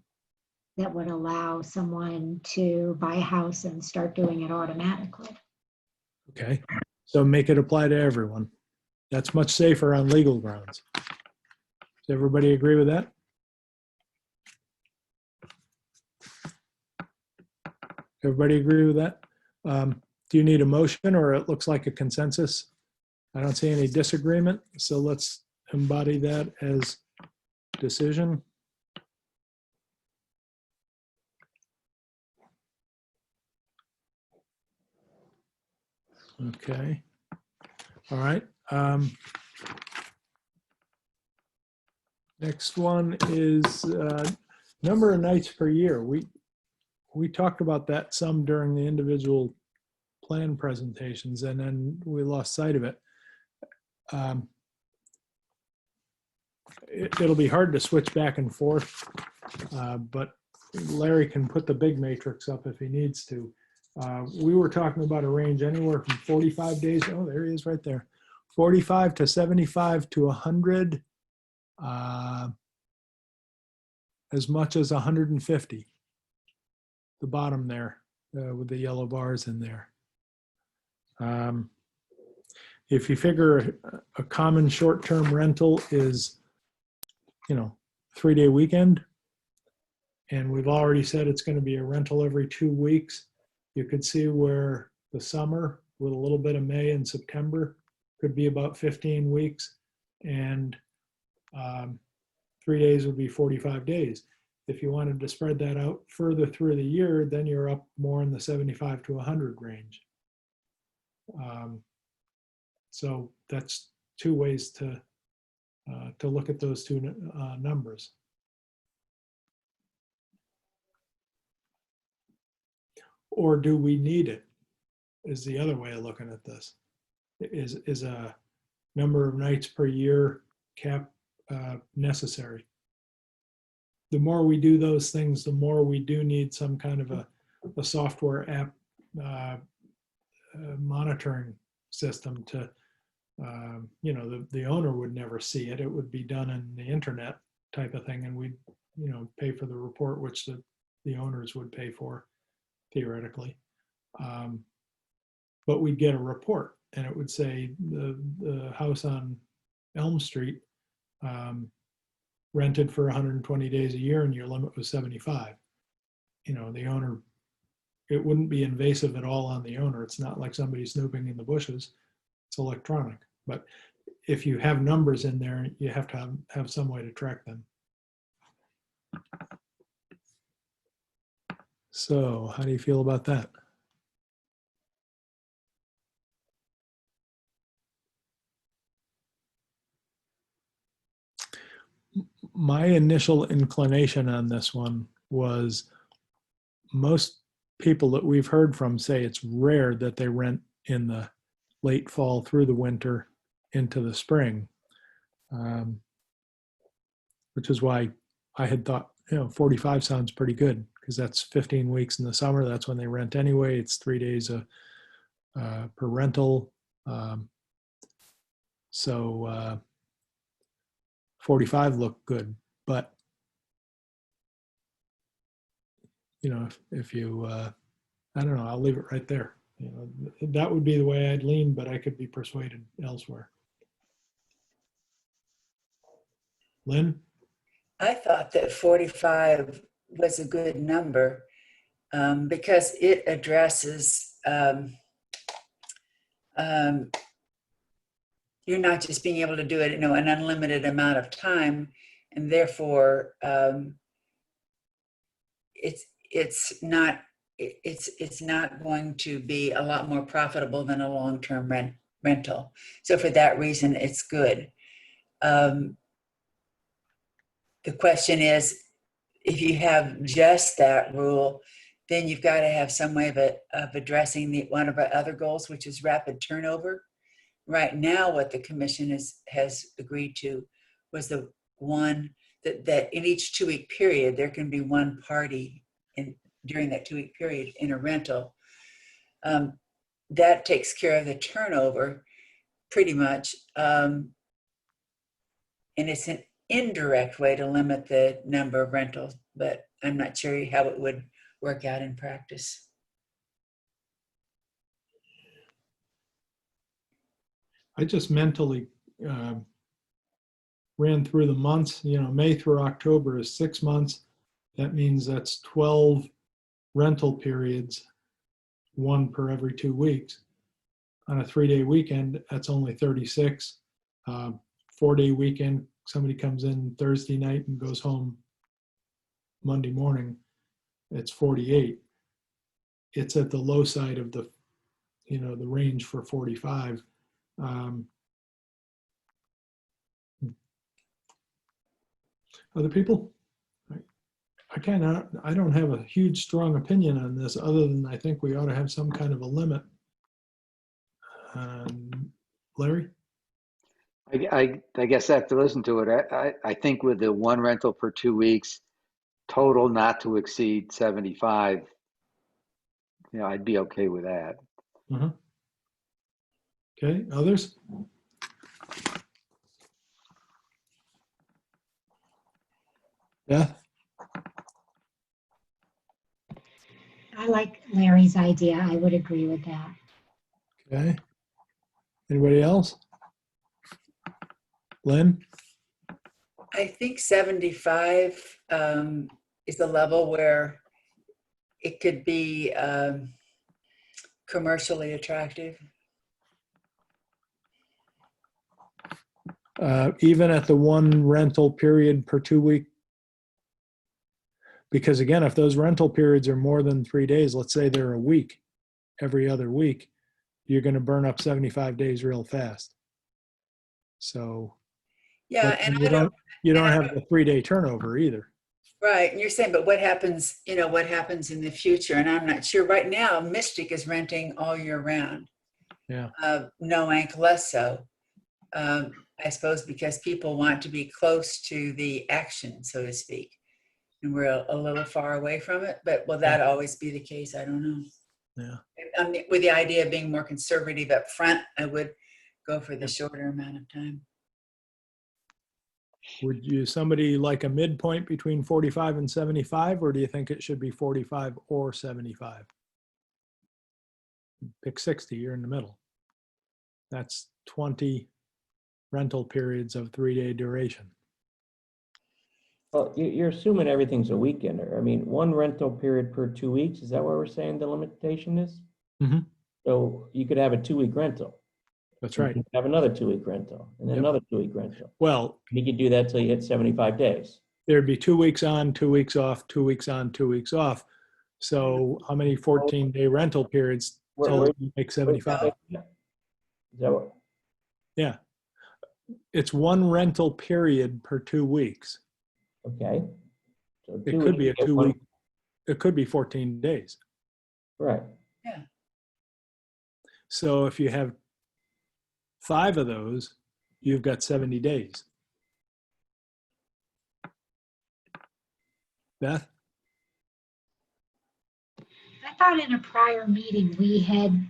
that would allow someone to buy a house and start doing it automatically. Okay, so make it apply to everyone. That's much safer on legal grounds. Does everybody agree with that? Everybody agree with that? Do you need a motion, or it looks like a consensus? I don't see any disagreement, so let's embody that as decision. Okay. All right. Next one is number of nights per year. We talked about that some during the individual plan presentations, and then we lost sight of it. It'll be hard to switch back and forth, but Larry can put the big matrix up if he needs to. We were talking about a range anywhere from 45 days. Oh, there he is right there. 45 to 75 to 100, as much as 150. The bottom there with the yellow bars in there. If you figure a common short-term rental is, 3-day weekend, and we've already said it's going to be a rental every 2 weeks. You could see where the summer with a little bit of May and September could be about 15 weeks, and 3 days would be 45 days. If you wanted to spread that out further through the year, then you're up more in the 75 to 100 range. So that's two ways to look at those two numbers. Or do we need it? Is the other way of looking at this. Is a number of nights per year cap necessary? The more we do those things, the more we do need some kind of a software app monitoring system to, the owner would never see it. It would be done in the internet type of thing, and we'd, pay for the report, which the owners would pay for theoretically. But we'd get a report, and it would say the house on Elm Street rented for 120 days a year, and your limit was 75. The owner, it wouldn't be invasive at all on the owner. It's not like somebody snooping in the bushes. It's electronic. But if you have numbers in there, you have to have some way to track them. So how do you feel about that? My initial inclination on this one was most people that we've heard from say it's rare that they rent in the late fall through the winter into the spring, which is why I had thought, 45 sounds pretty good, because that's 15 weeks in the summer. That's when they rent anyway. It's 3 days per rental. So 45 looked good, but if you, I don't know, I'll leave it right there. That would be the way I'd lean, but I could be persuaded elsewhere. Lynn? I thought that 45 was a good number because it addresses you're not just being able to do it, an unlimited amount of time, and therefore it's not going to be a lot more profitable than a long-term rental. So for that reason, it's good. The question is, if you have just that rule, then you've got to have some way of addressing one of our other goals, which is rapid turnover. Right now, what the commission has agreed to was the one that in each 2-week period, there can be one party during that 2-week period in a rental. That takes care of the turnover pretty much. And it's an indirect way to limit the number of rentals, but I'm not sure how it would work out in practice. I just mentally ran through the months. May through October is 6 months. That means that's 12 rental periods, one per every 2 weeks. On a 3-day weekend, that's only 36. 4-day weekend, somebody comes in Thursday night and goes home Monday morning, it's 48. It's at the low side of the range for 45. Other people? I don't have a huge strong opinion on this, other than I think we ought to have some kind of a limit. Larry? I guess I have to listen to it. I think with the one rental per 2 weeks, total not to exceed 75, I'd be okay with that. Okay, others? Beth? I like Larry's idea. I would agree with that. Okay. Anybody else? Lynn? I think 75 is a level where it could be commercially attractive. Even at the one rental period per 2 week. Because again, if those rental periods are more than 3 days, let's say they're a week, every other week, you're going to burn up 75 days real fast. So, Yeah, but and you I don't, don't have the 3-day turnover either. right, and you're saying, but what happens, what happens in the future? And I'm not sure. Right now, Mystic is renting all year round. Yeah. Noank less so. I suppose because people want to be close to the action, so to speak. And we're a little far away from it, but will that always be the case? I don't know. Yeah. With the idea of being more conservative up front, I would go for the shorter amount of time. Would you, somebody like a midpoint between 45 and 75, or do you think it should be 45 or 75? Pick 60, you're in the middle. That's 20 rental periods of 3-day duration. Well, you're assuming everything's a weekender. I mean, one rental period per 2 weeks, is that what we're saying the limitation is? Mhm. So you could have a 2-week rental. That's and right. you could have another 2-week rental and then Yep. another 2-week rental. Well, And you could do that till you hit 75 days. there'd be 2 weeks on, 2 weeks off, 2 weeks on, 2 weeks off. So how many 14-day rental periods till you make 75? Is that what? Yeah. It's one rental period per 2 weeks. Okay. So It 2 could be a weeks, 2 week, it could be 14 days. Right. So if you have 5 of those, you've got 70 days. Beth? I thought in a prior meeting, we had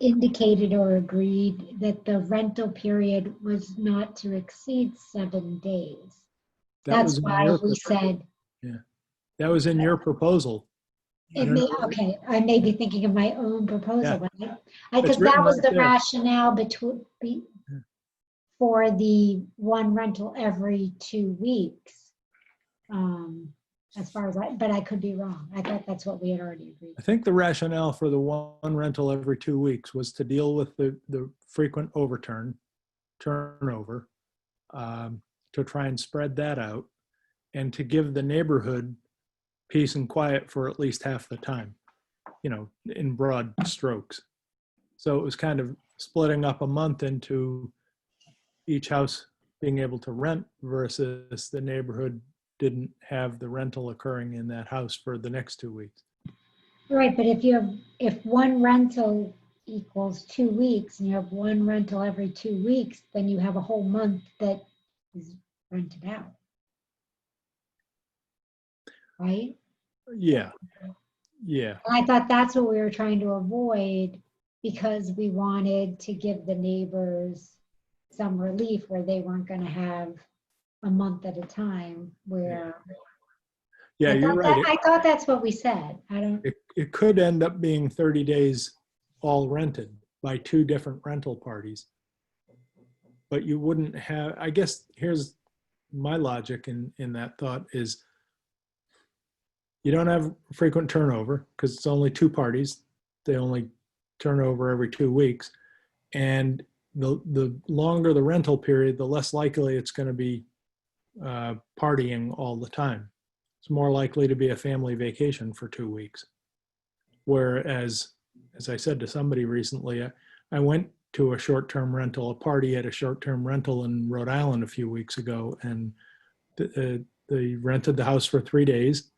indicated or agreed that the rental period was not to exceed 7 days. That That's was in why your we said, That was in your proposal. I it don't may, know. okay, I may be thinking of my own proposal, but It's because that written was right the there. rationale for the one rental every 2 weeks. As far as but I could be wrong. I thought that's what we had already agreed. I think the rationale for the one rental every 2 weeks was to deal with the frequent turnover, to try and spread that out, and to give the neighborhood peace and quiet for at least half the time, in broad strokes. So it was kind of splitting up a month into each house being able to rent versus the neighborhood didn't have the rental occurring in that house for the next 2 weeks. Right, but if one rental equals 2 weeks and you have one rental every 2 weeks, then you have a whole month that is rented out. Right? Yeah. Yeah. And I thought that's what we were trying to avoid because we wanted to give the neighbors some relief where they weren't going to have a month at a time where. Yeah, you're right. I thought that's what we said. I don't. It could end up being 30 days all rented by 2 different rental parties. But you wouldn't have, I guess here's my logic in that thought is you don't have frequent turnover because it's only 2 parties. They only turn over every 2 weeks. And the longer the rental period, the less likely it's going to be partying all the time. It's more likely to be a family vacation for 2 weeks. Whereas, as I said to somebody recently, I went to a short-term rental, a party at a short-term rental in Rhode Island a few weeks ago, and they rented the house for 3 days,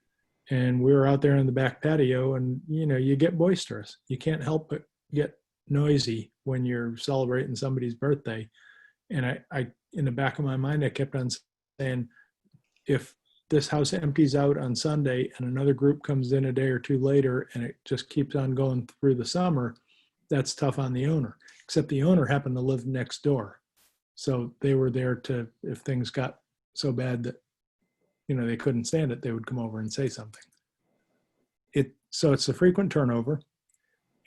and we were out there in the back patio, and you get boisterous. You can't help but get noisy when you're celebrating somebody's birthday. And I in the back of my mind, I kept on saying, if this house empties out on Sunday and another group comes in a day or 2 later and it just keeps on going through the summer, that's tough on the owner. Except the owner happened to live next door. So they were there to, if things got so bad that, they couldn't stand it, they would come over and say something. So it's the frequent turnover,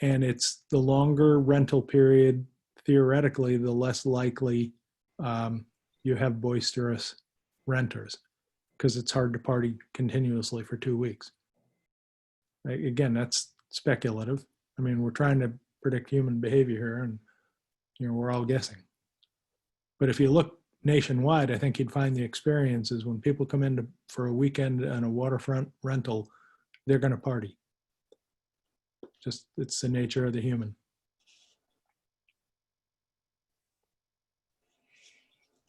and it's the longer rental period. Theoretically, the less likely you have boisterous renters. because it's hard to party continuously for 2 weeks. Again, that's speculative. I mean, we're trying to predict human behavior here, and we're all guessing. But if you look nationwide, I think you'd find the experiences when people come in for a weekend on a waterfront rental, they're going to party. Just, it's the nature of the human.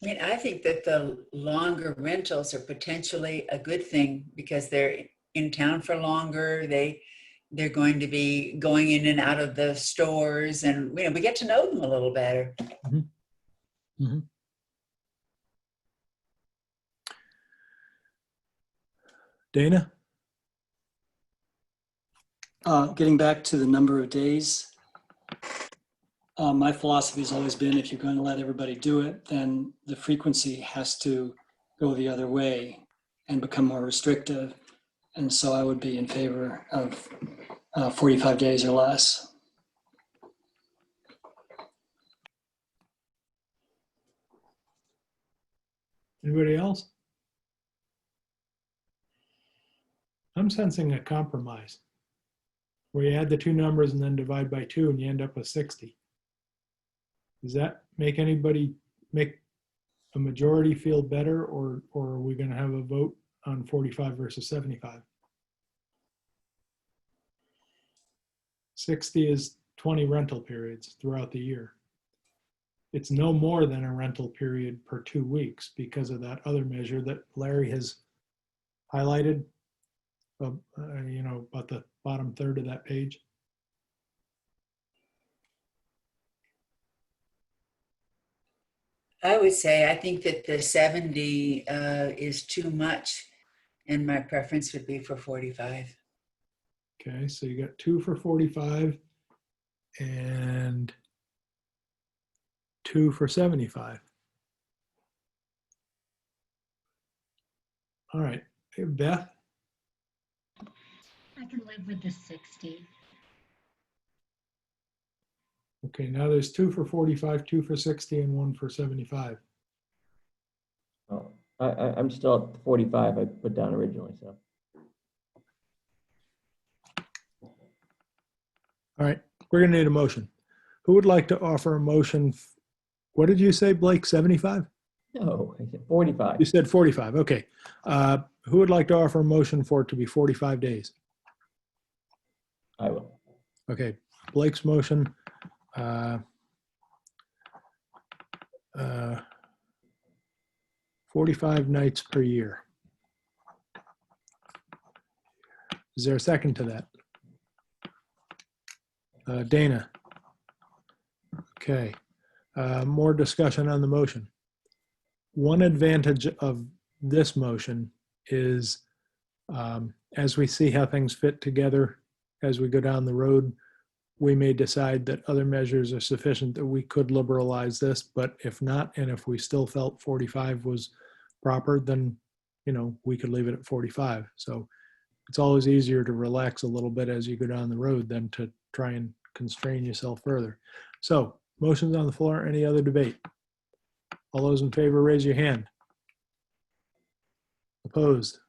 I mean, I think that the longer rentals are potentially a good thing because they're in town for longer. They're going to be going in and out of the stores, and we get to know them a little better. Mm-hmm. Mm-hmm. Dana? Getting back to the number of days, my philosophy has always been if you're going to let everybody do it, then the frequency has to go the other way and become more restrictive. And so I would be in favor of 45 days or less. Anybody else? I'm sensing a compromise where you add the two numbers and then divide by 2 and you end up with 60. Does that make a majority feel better, or are we going to have a vote on 45 versus 75? 60 is 20 rental periods throughout the year. It's no more than a rental period per 2 weeks because of that other measure that Larry has highlighted, about the bottom third of that page. I would say I think that the 70 is too much, and my preference would be for 45. Okay, so you got 2 for 45 and 2 for 75. All right, hey, Beth? I can live with the 60. Okay, now there's 2 for 45, 2 for 60, and 1 for 75. Oh, I'm still at 45 I put down originally, so. All right, we're gonna need a motion. Who would like to offer a motion? What did you say, Blake, 75? No, I said 45. You said 45, okay. Who would like to offer a motion for it to be 45 days? I will. Okay, Blake's motion. 45 nights per year. Is there a second to that? Dana? Okay, more discussion on the motion. One advantage of this motion is as we see how things fit together as we go down the road, we may decide that other measures are sufficient that we could liberalize this, but if not, and if we still felt 45 was proper, then, we could leave it at 45. So it's always easier to relax a little bit as you go down the road than to try and constrain yourself further. So motions on the floor, any other debate? All those in favor, raise your hand. Opposed?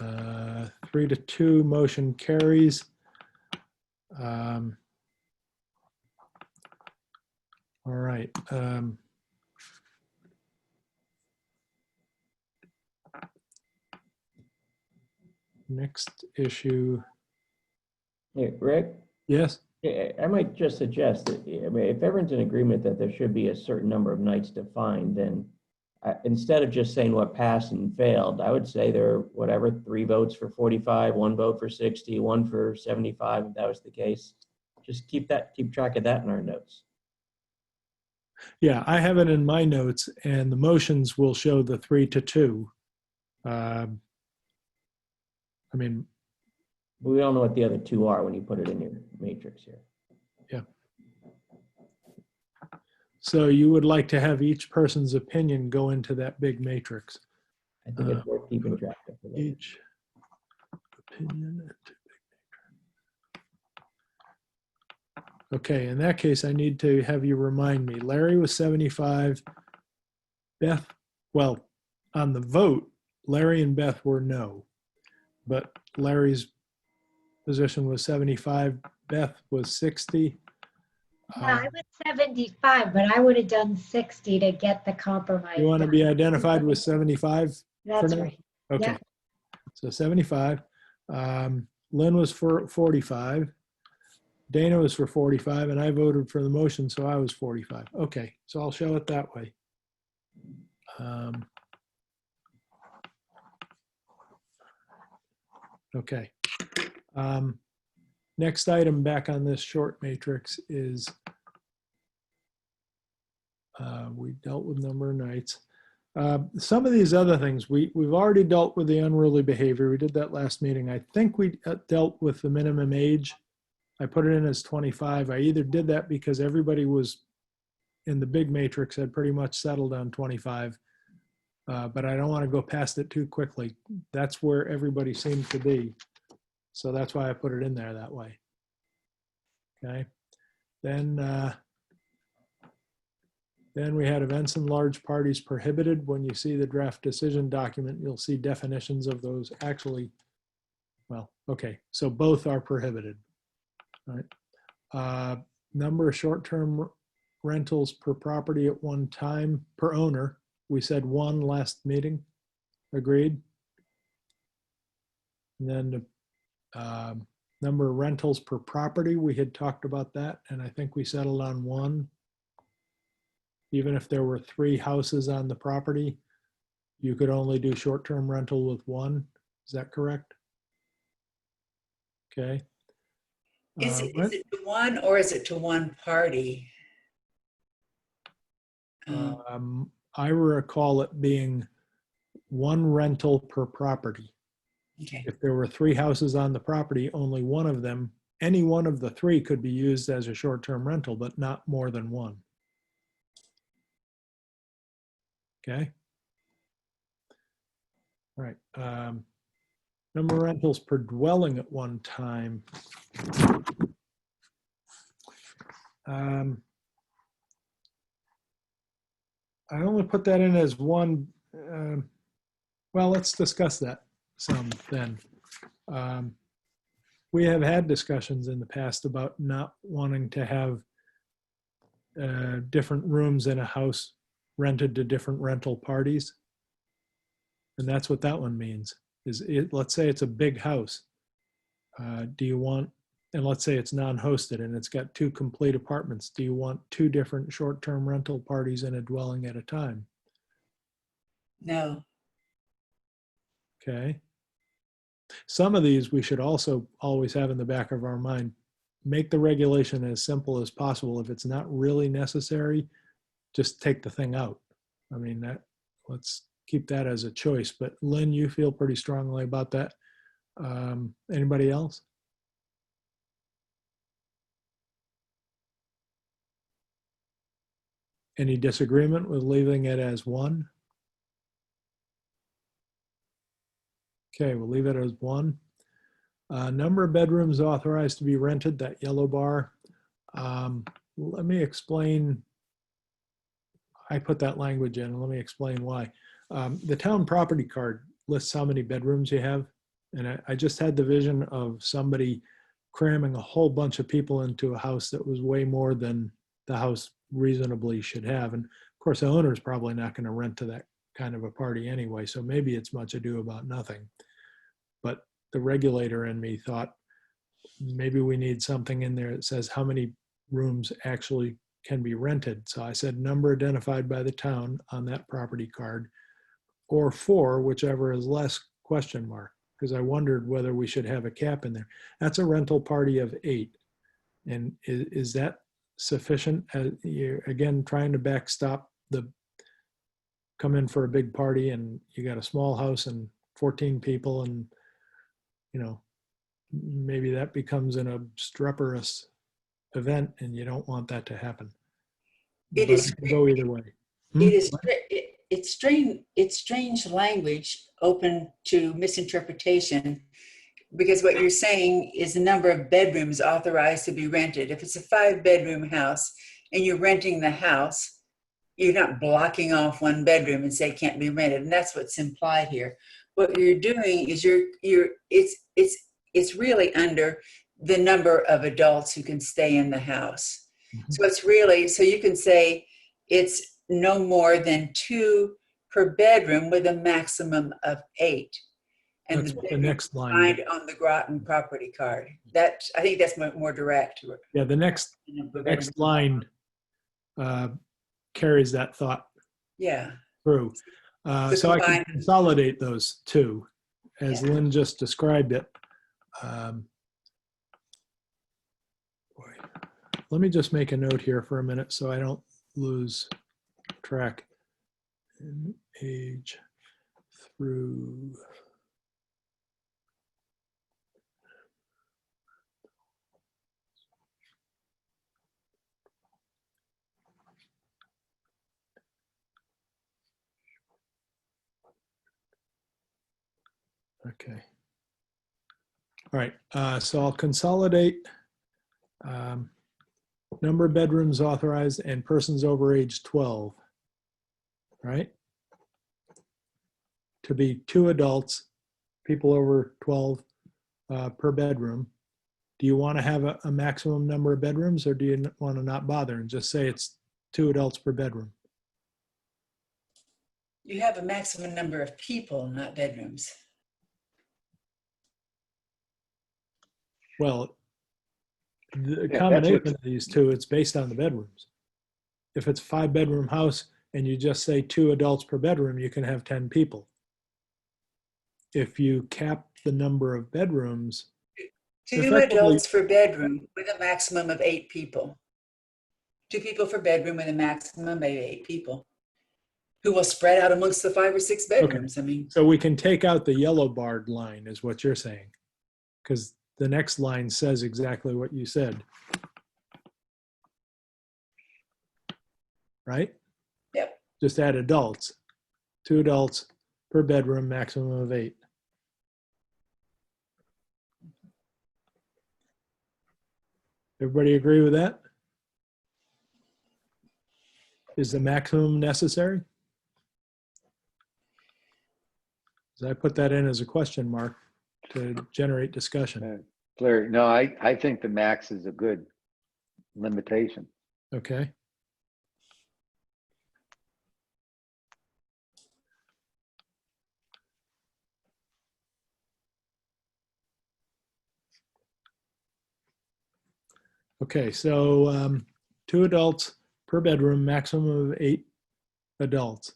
3-2, motion carries. All right. Next issue. Hey, Rick? Yes? I might just suggest that, if everyone's in agreement that there should be a certain number of nights defined, then instead of just saying what passed and failed, I would say there are 3 votes for 45, 1 vote for 60, 1 for 75, if that was the case. Just keep track of that in our notes. Yeah, I have it in my notes, and the motions will show the 3-2. We don't know what the other 2 are when you put it in your matrix here. Yeah. So you would like to have each person's opinion go into that big matrix. I think it's worth keeping track of. Each opinion into big matrix. Okay, in that case, I need to have you remind me. Larry was 75. Beth, well, on the vote, Larry and Beth were no. But Larry's position was 75, Beth was 60. Yeah, I was 75, but I would have done 60 to get the compromise. You want to done. be identified with 75? That's now? right. Okay. Yeah. So 75. Lynn was for 45. Dana was for 45, and I voted for the motion, so I was 45. Okay, so I'll show it that way. Okay. Next item back on this short matrix is we dealt with number of nights. Some of these other things, we've already dealt with the unruly behavior. We did that last meeting. I think we dealt with the minimum age. I put it in as 25. I either did that because everybody was in the big matrix had pretty much settled on 25, but I don't want to go past it too quickly. That's where everybody seemed to be. So that's why I put it in there that way. Okay. Then we had events and large parties prohibited. When you see the draft decision document, you'll see definitions of those actually. Well, okay, so both are prohibited. All right. Number of short-term rentals per property at one time per owner. We said one last meeting. Agreed. And then the number of rentals per property, we had talked about that, and I think we settled on one. Even if there were 3 houses on the property, you could only do short-term rental with one. Is that correct? Okay. Is it to one or is it to one party? I recall it being one rental per property. Okay. If there were 3 houses on the property, only one of them, any one of the 3 could be used as a short-term rental, but not more than one. Okay. All right. Number of rentals per dwelling at one time. I only put that in as one. Well, let's discuss that some then. We have had discussions in the past about not wanting to have different rooms in a house rented to different rental parties. And that's what that one means. Let's say it's a big house. Do you want, and let's say it's non-hosted and it's got 2 complete apartments. Do you want 2 different short-term rental parties in a dwelling at a time? No. Okay. Some of these we should also always have in the back of our mind. Make the regulation as simple as possible. If it's not really necessary, just take the thing out. I mean, let's keep that as a choice. But Lynn, you feel pretty strongly about that. Anybody else? Any disagreement with leaving it as 1? Okay, we'll leave it as 1. Number of bedrooms authorized to be rented, that yellow bar. Let me explain. I put that language in. Let me explain why. The town property card lists how many bedrooms you have. And I just had the vision of somebody cramming a whole bunch of people into a house that was way more than the house reasonably should have. And of course, the owner's probably not going to rent to that kind of a party anyway. So maybe it's much ado about nothing. But the regulator in me thought maybe we need something in there that says how many rooms actually can be rented. So I said number identified by the town on that property card, or 4, whichever is less, question mark, because I wondered whether we should have a cap in there. That's a rental party of 8. And is that sufficient? You're again trying to backstop the come in for a big party and you got a small house and 14 people, and you know, maybe that becomes an obstreperous event and you don't want that to happen. It But is it can go either way. It is it's strange language open to misinterpretation, because what you're saying is the number of bedrooms authorized to be rented. If it's a 5-bedroom house and you're renting the house, you're not blocking off one bedroom and say it can't be rented, and that's what's implied here. What you're doing is it's really under the number of adults who can stay in the house. Mhm. So it's really, so you can say it's no more than 2 per bedroom with a maximum of 8. And That's the what the bedroom next line. defined on the Groton property card. That, I think that's more direct. Yeah, the next line carries that thought Yeah. through. So So I can combine- consolidate those two, as Yeah. Lynn just described it. Boy. Let me just make a note here for a minute so I don't lose track. In age through. Okay. All right, so I'll consolidate number of bedrooms authorized and persons over age 12, right? To be 2 adults, people over 12 per bedroom. Do you want to have a maximum number of bedrooms, or do you want to not bother and just say it's 2 adults per bedroom? You have a maximum number of people, not bedrooms. Well, the Yeah, combination that's of these two, it's based on the bedrooms. If it's a 5-bedroom house and you just say 2 adults per bedroom, you can have 10 people. If you cap the number of bedrooms, 2 effectively- adults per bedroom with a maximum of 8 people. 2 people per bedroom with a maximum of 8 people, who will spread out amongst the 5 or 6 bedrooms. I mean, so we can take out the yellow barred line is what you're saying. Because the next line says exactly what you said. Right? Yep. Just add adults. 2 adults per bedroom, maximum of 8. Everybody agree with that? Is the maximum necessary? So I put that in as a question mark to generate discussion. Larry, no, I think the max is a good limitation. Okay. Okay, so 2 adults per bedroom, maximum of 8 adults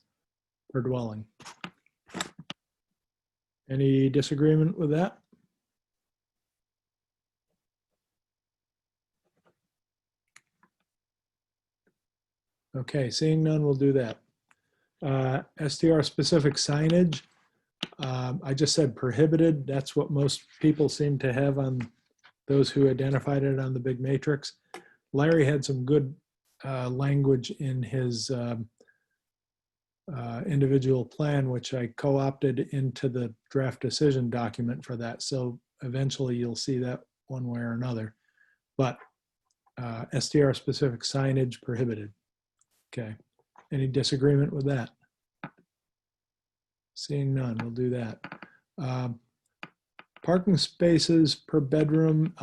per dwelling. Any disagreement with that? Okay, seeing none, we'll do that. STR specific signage, I just said prohibited. That's what most people seem to have on those who identified it on the big matrix. Larry had some good language in his individual plan, which I co-opted into the draft decision document for that. So eventually you'll see that one way or another. But STR specific signage prohibited. Okay. Any disagreement with that? Seeing none, we'll do that. Parking spaces per bedroom.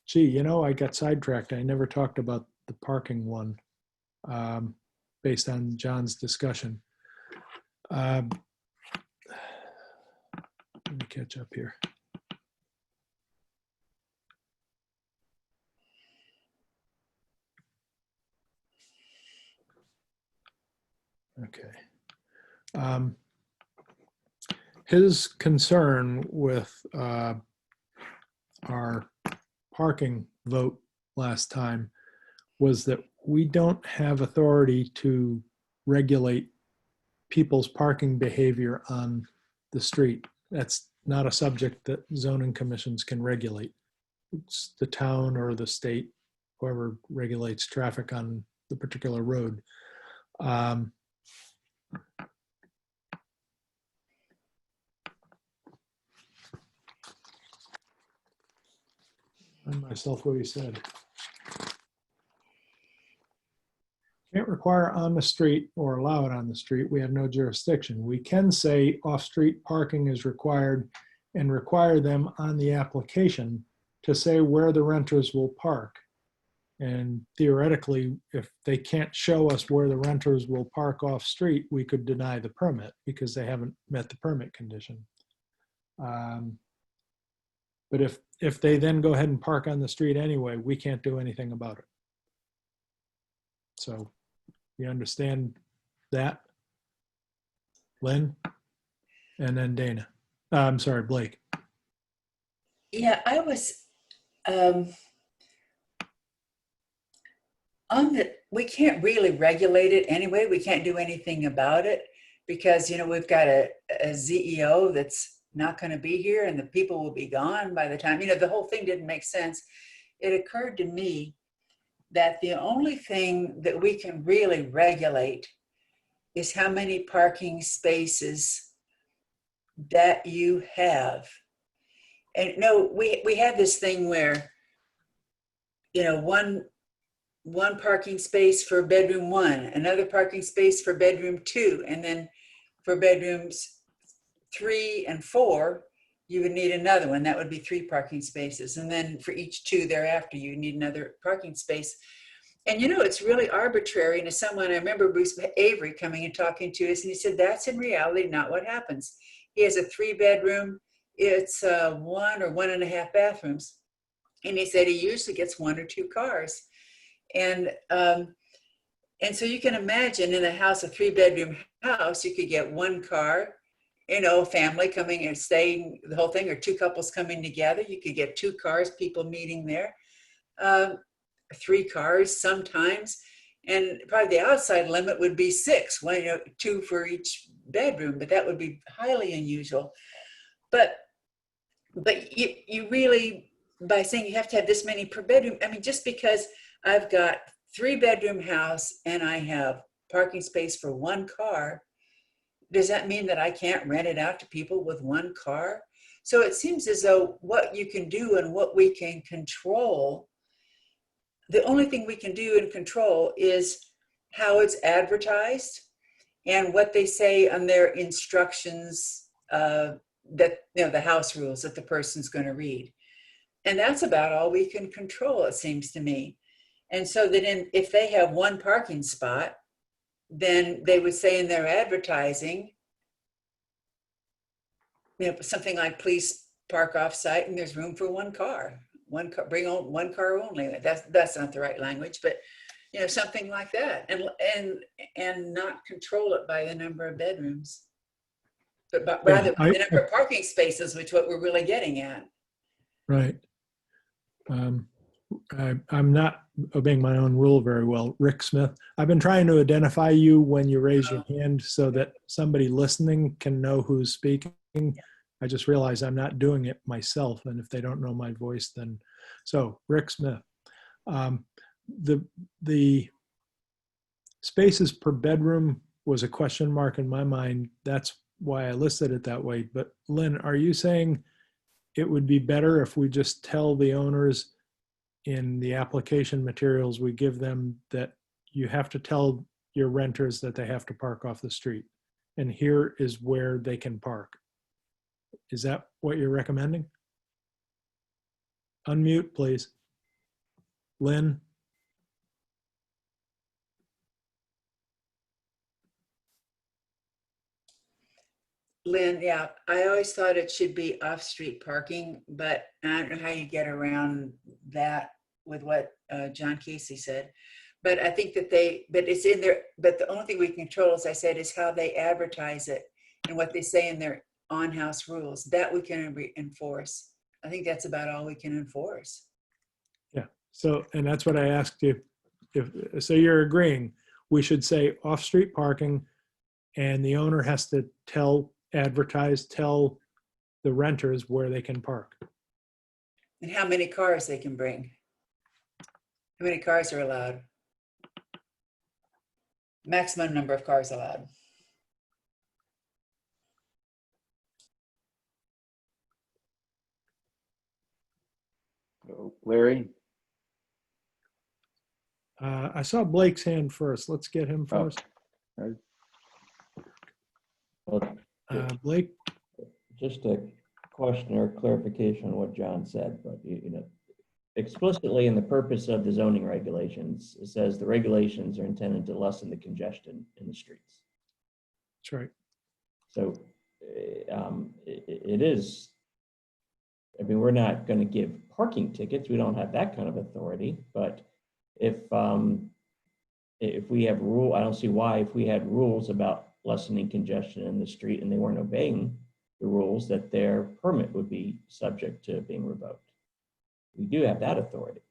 Gee, you know, I got sidetracked. I never talked about the parking one based on John's discussion. Let me catch up here. Okay. His concern with our parking vote last time was that we don't have authority to regulate people's parking behavior on the street. That's not a subject that zoning commissions can regulate. It's the town or the state, whoever regulates traffic on the particular road. Find myself what he said. Can't require on the street or allow it on the street, we have no jurisdiction. We can say off-street parking is required and require them on the application to say where the renters will park. And theoretically, if they can't show us where the renters will park off-street, we could deny the permit because they haven't met the permit condition. But if they then go ahead and park on the street anyway, we can't do anything about it. So you understand that, Lynn? And then Dana. I'm sorry, Blake. Yeah, I was we can't really regulate it anyway. We can't do anything about it because, you know, we've got a ZEO that's not going to be here and the people will be gone by the time, you know, the whole thing didn't make sense. It occurred to me that the only thing that we can really regulate is how many parking spaces that you have. And no, we have this thing where, you know, one parking space for bedroom 1, another parking space for bedroom 2, and then for bedrooms 3 and 4, you would need another one. That would be 3 parking spaces. And then for each 2 thereafter, you need another parking space. And, you know, it's really arbitrary. And as someone, I remember Bruce Avery coming and talking to us, and he said, that's in reality not what happens. He has a 3-bedroom. It's 1 or 1.5 bathrooms. And he said he usually gets 1 or 2 cars. And so you can imagine in a house, a 3-bedroom house, you could get 1 car, you know, family coming and staying the whole thing, or 2 couples coming together. You could get 2 cars, people meeting there, 3 cars sometimes. And probably the outside limit would be 6, 1, you know, 2 for each bedroom, but that would be highly unusual. But you really, by saying you have to have this many per bedroom, I mean, just because I've got 3-bedroom house and I have parking space for 1 car, does that mean that I can't rent it out to people with 1 car? So it seems as though what you can do and what we can control, the only thing we can do and control is how it's advertised and what they say on their instructions, that, you know, the house rules that the person's going to read. And that's about all we can control, it seems to me. And so that if they have 1 parking spot, then they would say in their advertising, you know, something like, please park off site and there's room for 1 car. 1 car, bring on 1 car only. That's not the right language, but, you know, something like that, and not control it by the number of bedrooms, but rather by the number of parking spaces, which is what we're really getting at. Right. I'm not obeying my own rule very well. Rick Smith, I've been trying to identify you when you raise your hand so that somebody listening can know who's speaking. I just realized I'm not doing it myself. And if they don't know my voice, then, so Rick Smith, the spaces per bedroom was a question mark in my mind. That's why I listed it that way. But Lynn, are you saying it would be better if we just tell the owners in the application materials we give them that you have to tell your renters that they have to park off the street, and here is where they can park? Is that what you're recommending? Unmute, please. Lynn? Lynn, yeah, I always thought it should be off-street parking, but I don't know how you get around that with what John Casey said. But I think that but it's in there, but the only thing we can control, as I said, is how they advertise it and what they say in their on-house rules. That we can enforce. I think that's about all we can enforce. Yeah, so, and that's what I asked you. So you're agreeing, we should say off-street parking, and the owner has to tell the renters where they can park. And how many cars they can bring. How many cars are allowed? Maximum number of cars allowed. Larry? I saw Blake's hand first. Let's get him Oh. first. Well, Blake, just a question or clarification on what John said, but explicitly in the purpose of the zoning regulations, it says the regulations are intended to lessen the congestion in the streets. that's right. So it is, I mean, we're not going to give parking tickets. We don't have that kind of authority, but if we have rule, I don't see why if we had rules about lessening congestion in the street and they weren't obeying the rules, that their permit would be subject to being revoked. We do have that authority.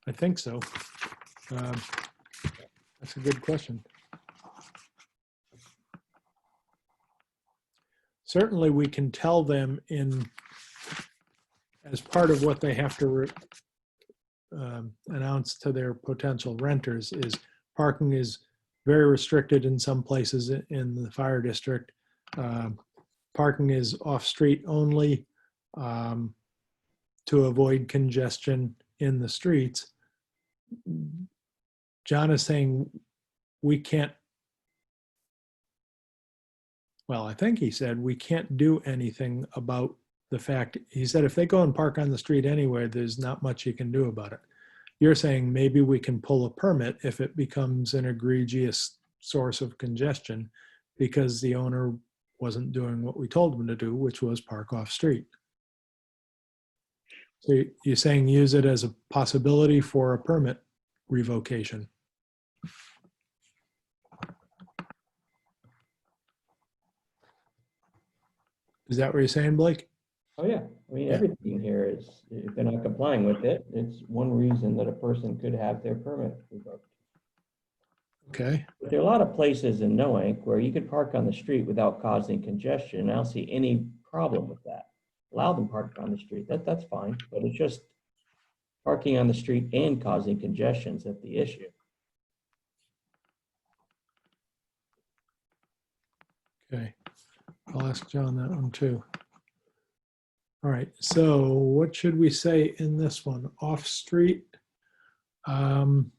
I think so. That's a good question. Certainly, we can tell them as part of what they have to announce to their potential renters is parking is very restricted in some places in the fire district. Parking is off-street only to avoid congestion in the streets. John is saying we can't, well, I think he said we can't do anything about the fact, he said if they go and park on the street anywhere, there's not much you can do about it. You're saying maybe we can pull a permit if it becomes an egregious source of congestion because the owner wasn't doing what we told them to do, which was park off street. So you're saying use it as a possibility for a permit revocation. Is that what you're saying, Blake? Oh yeah, I mean, Yeah. everything here is, if they're not complying with it, it's one reason that a person could have their permit revoked. Okay. But there are a lot of places in Noank where you could park on the street without causing congestion, and I don't see any problem with that. Allow them to park on the street, that's fine, but it's just parking on the street and causing congestion is the issue. Okay. I'll ask John that one too. All right. So what should we say in this one? Off street. Parking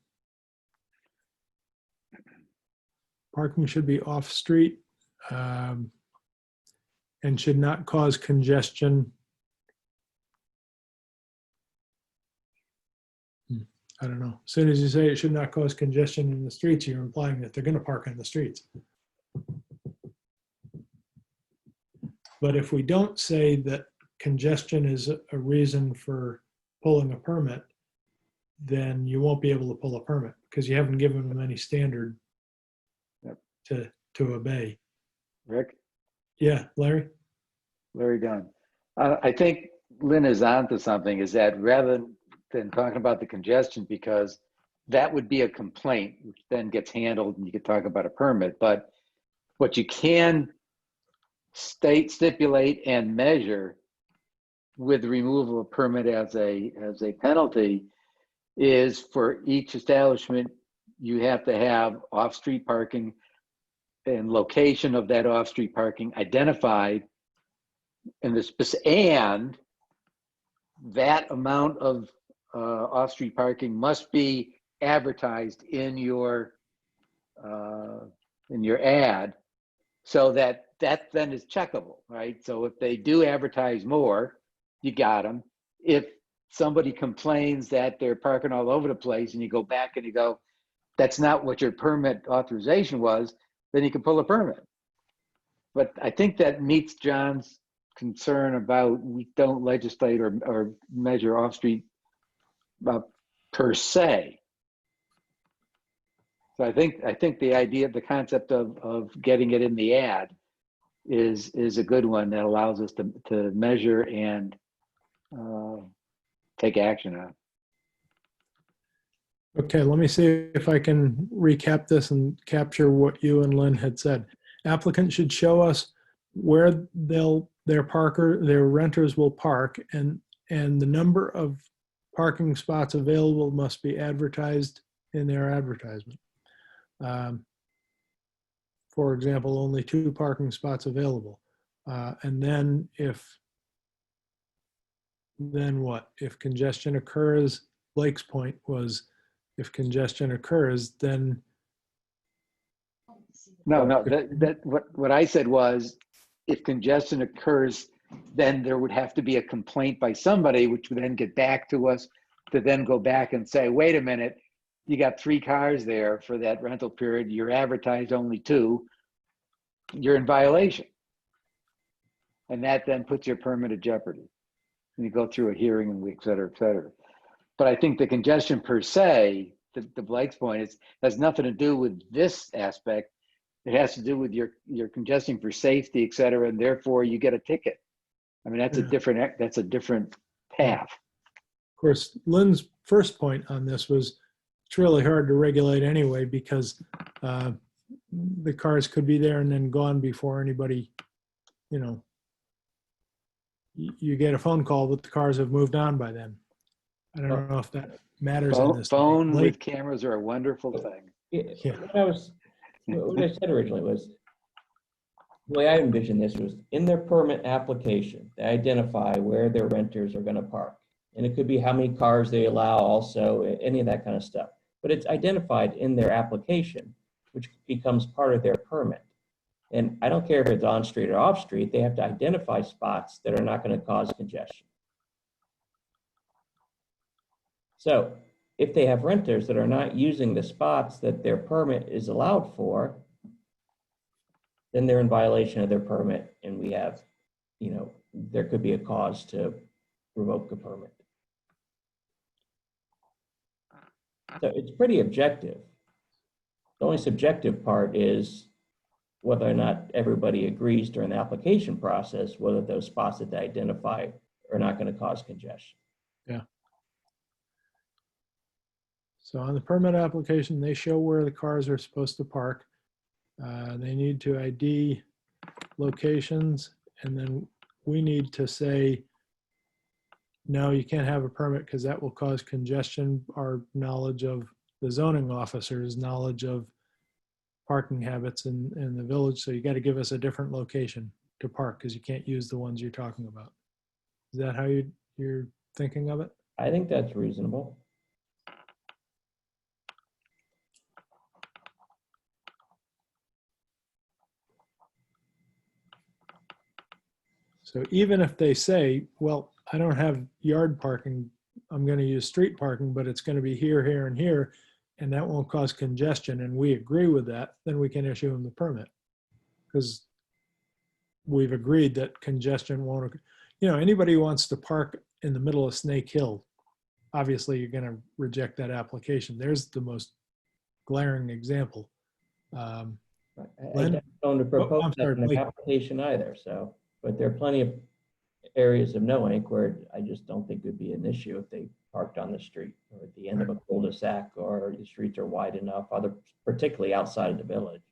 should be off street and should not cause congestion. I don't know. As soon as you say it should not cause congestion in the streets, you're implying that they're going to park on the streets. But if we don't say that congestion is a reason for pulling a permit, then you won't be able to pull a permit because you haven't given them any standard to obey. Rick? Yeah, Larry? Very done. I think Lynn is onto something, is that rather than talking about the congestion, because that would be a complaint, which then gets handled and you could talk about a permit. But what you can stipulate and measure with the removal of permit as a penalty is for each establishment, you have to have off-street parking and location of that off-street parking identified, and that amount of off-street parking must be advertised in your ad, so that then is checkable, right? So if they do advertise more, you got them. If somebody complains that they're parking all over the place and you go back and you go, that's not what your permit authorization was, then you can pull a permit. But I think that meets John's concern about we don't legislate or measure off-street per se. So I think the idea, the concept of getting it in the ad is a good one that allows us to measure and take action on. Okay, let me see if I can recap this and capture what you and Lynn had said. Applicants should show us where their renters will park, and the number of parking spots available must be advertised in their advertisement. for example, only 2 parking spots available. And then then what? If congestion occurs, Blake's point was, if congestion occurs, then No, what I said was, if congestion occurs, then there would have to be a complaint by somebody, which would then get back to us to then go back and say, wait a minute, you got 3 cars there for that rental period. You're advertised only 2. You're in violation. And that then puts your permit at jeopardy. And you go through a hearing and et cetera, et cetera. But I think the congestion per se, to Blake's point, has nothing to do with this aspect. It has to do with your congesting for safety, et cetera, and therefore you get a ticket. I mean, that's a different path. of course, Lynn's first point on this was it's really hard to regulate anyway, because the cars could be there and then gone before anybody, you know, you get a phone call that the cars have moved on by then. I don't know if that matters in this. Phone with cameras are a wonderful thing. Yeah. What I said originally was, the way I envisioned this was, in their permit application, they identify where their renters are going to park. And it could be how many cars they allow, also, any of that kind of stuff. But it's identified in their application, which becomes part of their permit. And I don't care if it's on street or off street, they have to identify spots that are not going to cause congestion. So if they have renters that are not using the spots that their permit is allowed for, then they're in violation of their permit, and we have, you know, there could be a cause to revoke the permit. So it's pretty objective. The only subjective part is whether or not everybody agrees during the application process, whether those spots that they identify are not going to cause congestion. Yeah. So on the permit application, they show where the cars are supposed to park. They need to ID locations, and then we need to say, no, you can't have a permit because that will cause congestion. Our knowledge of the zoning officer's knowledge of parking habits in the village. So you got to give us a different location to park because you can't use the ones you're talking about. Is that how you're thinking of it? I think that's reasonable. So even if they say, well, I don't have yard parking, I'm going to use street parking, but it's going to be here, here, and here, and that won't cause congestion, and we agree with that, then we can issue them the permit. Because we've agreed that congestion won't, you know, anybody who wants to park in the middle of Snake Hill, obviously you're going to reject that application. There's the most glaring example. I Lynn? don't want to propose I'm that sorry, in the Blake. application either. So, but there are plenty of areas of Noank where I just don't think it would be an issue if they parked on the street or at the end of a cul-de-sac, or the streets are wide enough, particularly outside of the village.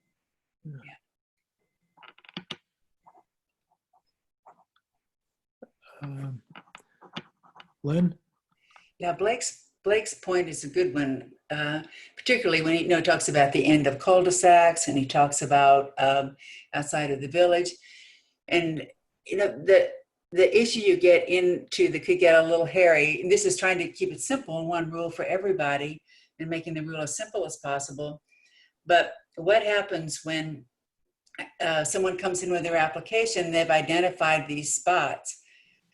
Lynn? Yeah, Blake's point is a good one, particularly when he talks about the end of cul-de-sacs, and he talks about outside of the village. And the issue you get into that could get a little hairy, and this is trying to keep it simple and one rule for everybody and making the rule as simple as possible. But what happens when someone comes in with their application, they've identified these spots?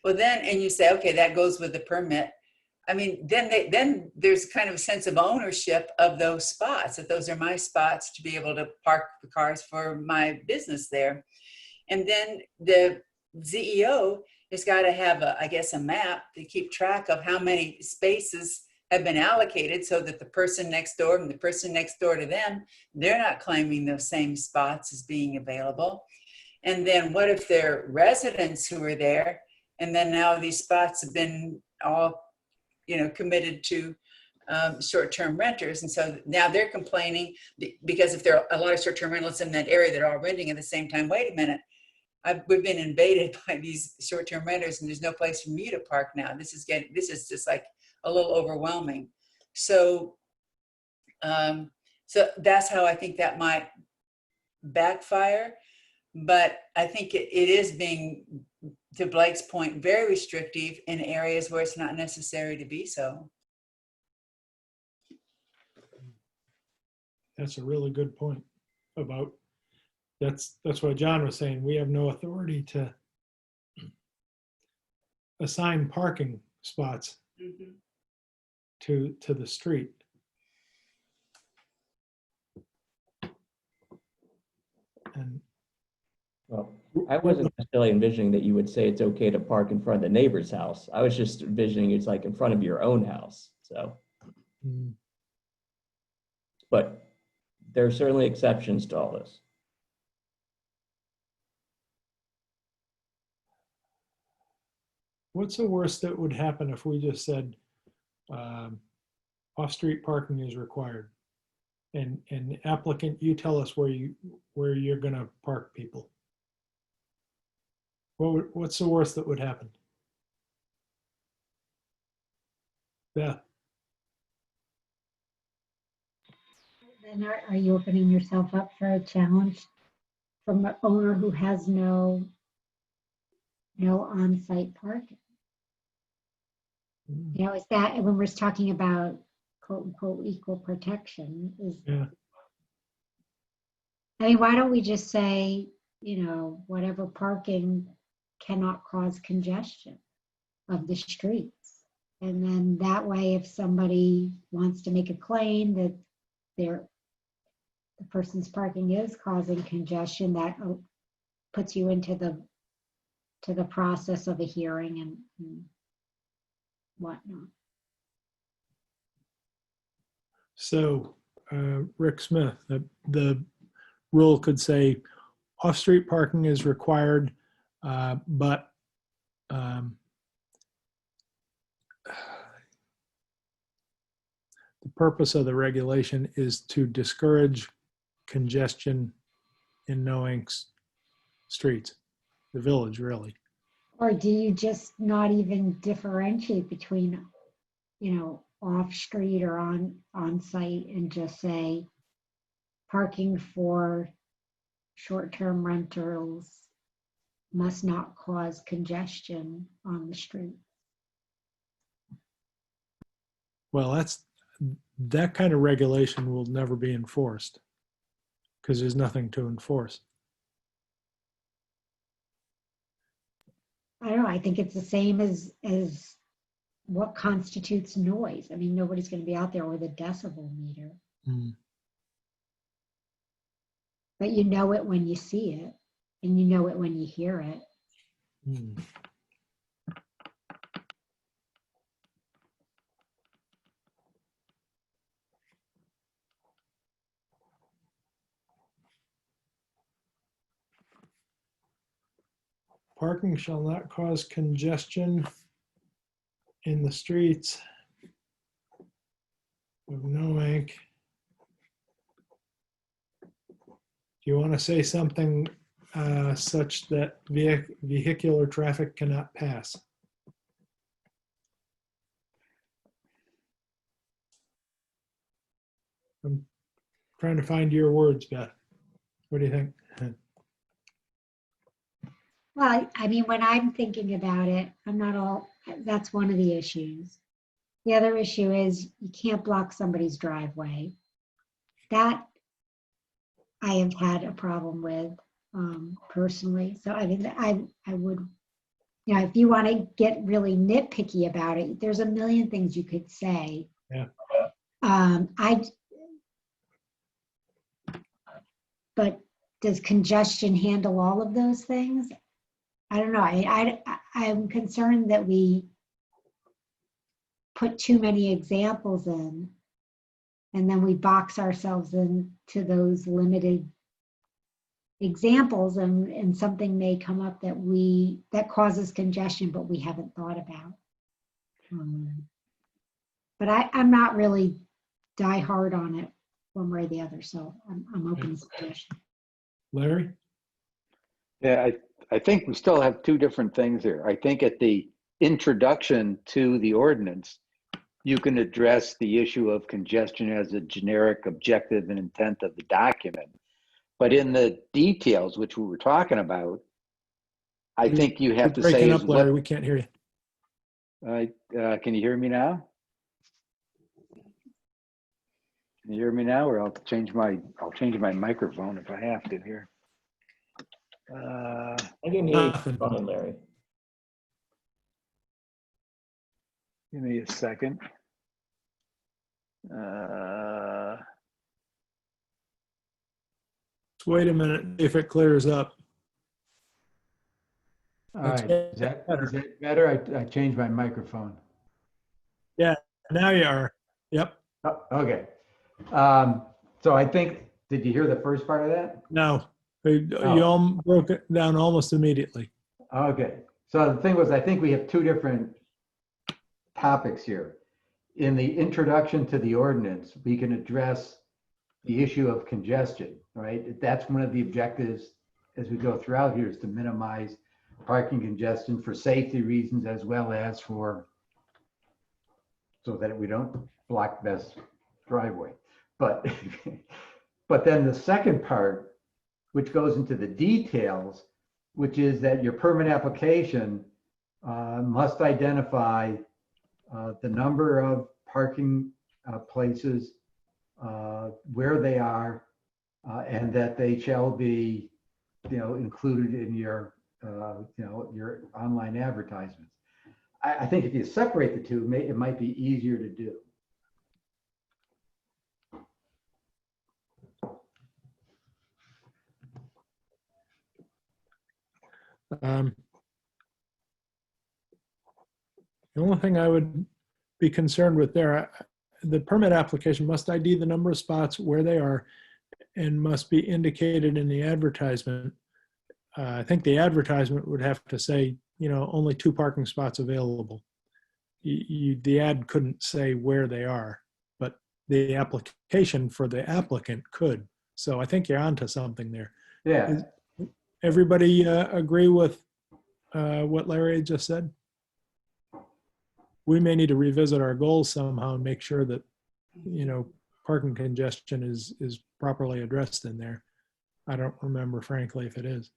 Well, then, and you say, okay, that goes with the permit. I mean, then there's kind of a sense of ownership of those spots, that those are my spots to be able to park the cars for my business there. And then the ZEO has got to have, I guess, a map to keep track of how many spaces have been allocated, so that the person next door and the person next door to them, they're not claiming those same spots as being available. And then what if they're residents who are there, and then now these spots have been all, committed to short-term renters. And so now they're complaining because if there are a lot of short-term rentals in that area that are all renting at the same time, wait a minute, we've been invaded by these short-term renters and there's no place for me to park now. This is just like a little overwhelming. So, so that's how I think that might backfire. But I think it is being, to Blake's point, very restrictive in areas where it's not necessary to be so. That's a really good point about, that's what John was saying. We have no authority to assign parking spots Mhm. to the street. And Well, I wasn't necessarily envisioning that you would say it's okay to park in front of the neighbor's house. I was just envisioning it's like in front of your own house, so. mm, But there are certainly exceptions to all this. what's the worst that would happen if we just said off-street parking is required? And applicant, you tell us where you're gonna park people. What's the worst that would happen? Beth? Then are you opening yourself up for a challenge from an owner who has no on-site parking? Mm, You know, is that, when we're talking about quote unquote equal protection, is, yeah. I mean, why don't we just say, you know, whatever parking cannot cause congestion of the streets? And then that way, if somebody wants to make a claim that the person's parking is causing congestion, that puts you into the process of a hearing and whatnot. So Rick Smith, the rule could say off-street parking is required, but the purpose of the regulation is to discourage congestion in Noank's streets, the village, really. Or do you just not even differentiate between, you know, off-street or on-site and just say parking for short-term rentals must not cause congestion on the street? Well, that kind of regulation will never be enforced because there's nothing to enforce. I don't know, I think it's the same as what constitutes noise. I mean, nobody's going to be out there with a decibel meter, Mm. but you know it when you see it, and you know it when you hear it. Mm. Parking shall not cause congestion in the streets of Noank. Do you want to say something such that vehicular traffic cannot pass? I'm trying to find your words, Beth. What do you think? Well, I mean, when I'm thinking about it, that's one of the issues. The other issue is you can't block somebody's driveway. That I have had a problem with personally. So I mean, I would, you know, if you want to get really nitpicky about it, there's a million things you could say. Yeah. But does congestion handle all of those things? I don't know. I'm concerned that we put too many examples in, and then we box ourselves into those limited examples, and something may come up that causes congestion, but we haven't thought about. But I'm not really die hard on it one way or the other, so I'm open to suggestion. Larry? Yeah, I think we still have two different things here. I think at the introduction to the ordinance, you can address the issue of congestion as a generic objective and intent of the document. But in the details, which we were talking about, I think you have to You're say breaking is up, Larry. what, We can't hear you. can you hear me now? Can you hear me now, or I'll change my microphone if I have to here. I can hear you Nothing. fine, Larry. Give me a second. Just wait a minute, if it clears up. All right, is that better? I changed my microphone. Yeah, now you are. Yep. Oh, okay. So I think, did you hear the first part of that? No, you Oh. all broke it down almost immediately. Okay. So the thing was, I think we have two different topics here. In the introduction to the ordinance, we can address the issue of congestion, right? That's one of the objectives as we go throughout here, is to minimize parking congestion for safety reasons as well as for, so that we don't block best driveway. But, but then the second part, which goes into the details, which is that your permit application must identify the number of parking places, where they are, and that they shall be, included in your, your online advertisements. I think if you separate the two, it might be easier to do. The only thing I would be concerned with there, the permit application must ID the number of spots where they are and must be indicated in the advertisement. I think the advertisement would have to say, only 2 parking spots available. The ad couldn't say where they are, but the application for the applicant could. So I think you're onto something there. Yeah. Everybody agree with what Larry just said? We may need to revisit our goals somehow and make sure that, parking congestion is properly addressed in there. I don't remember, frankly, if it is.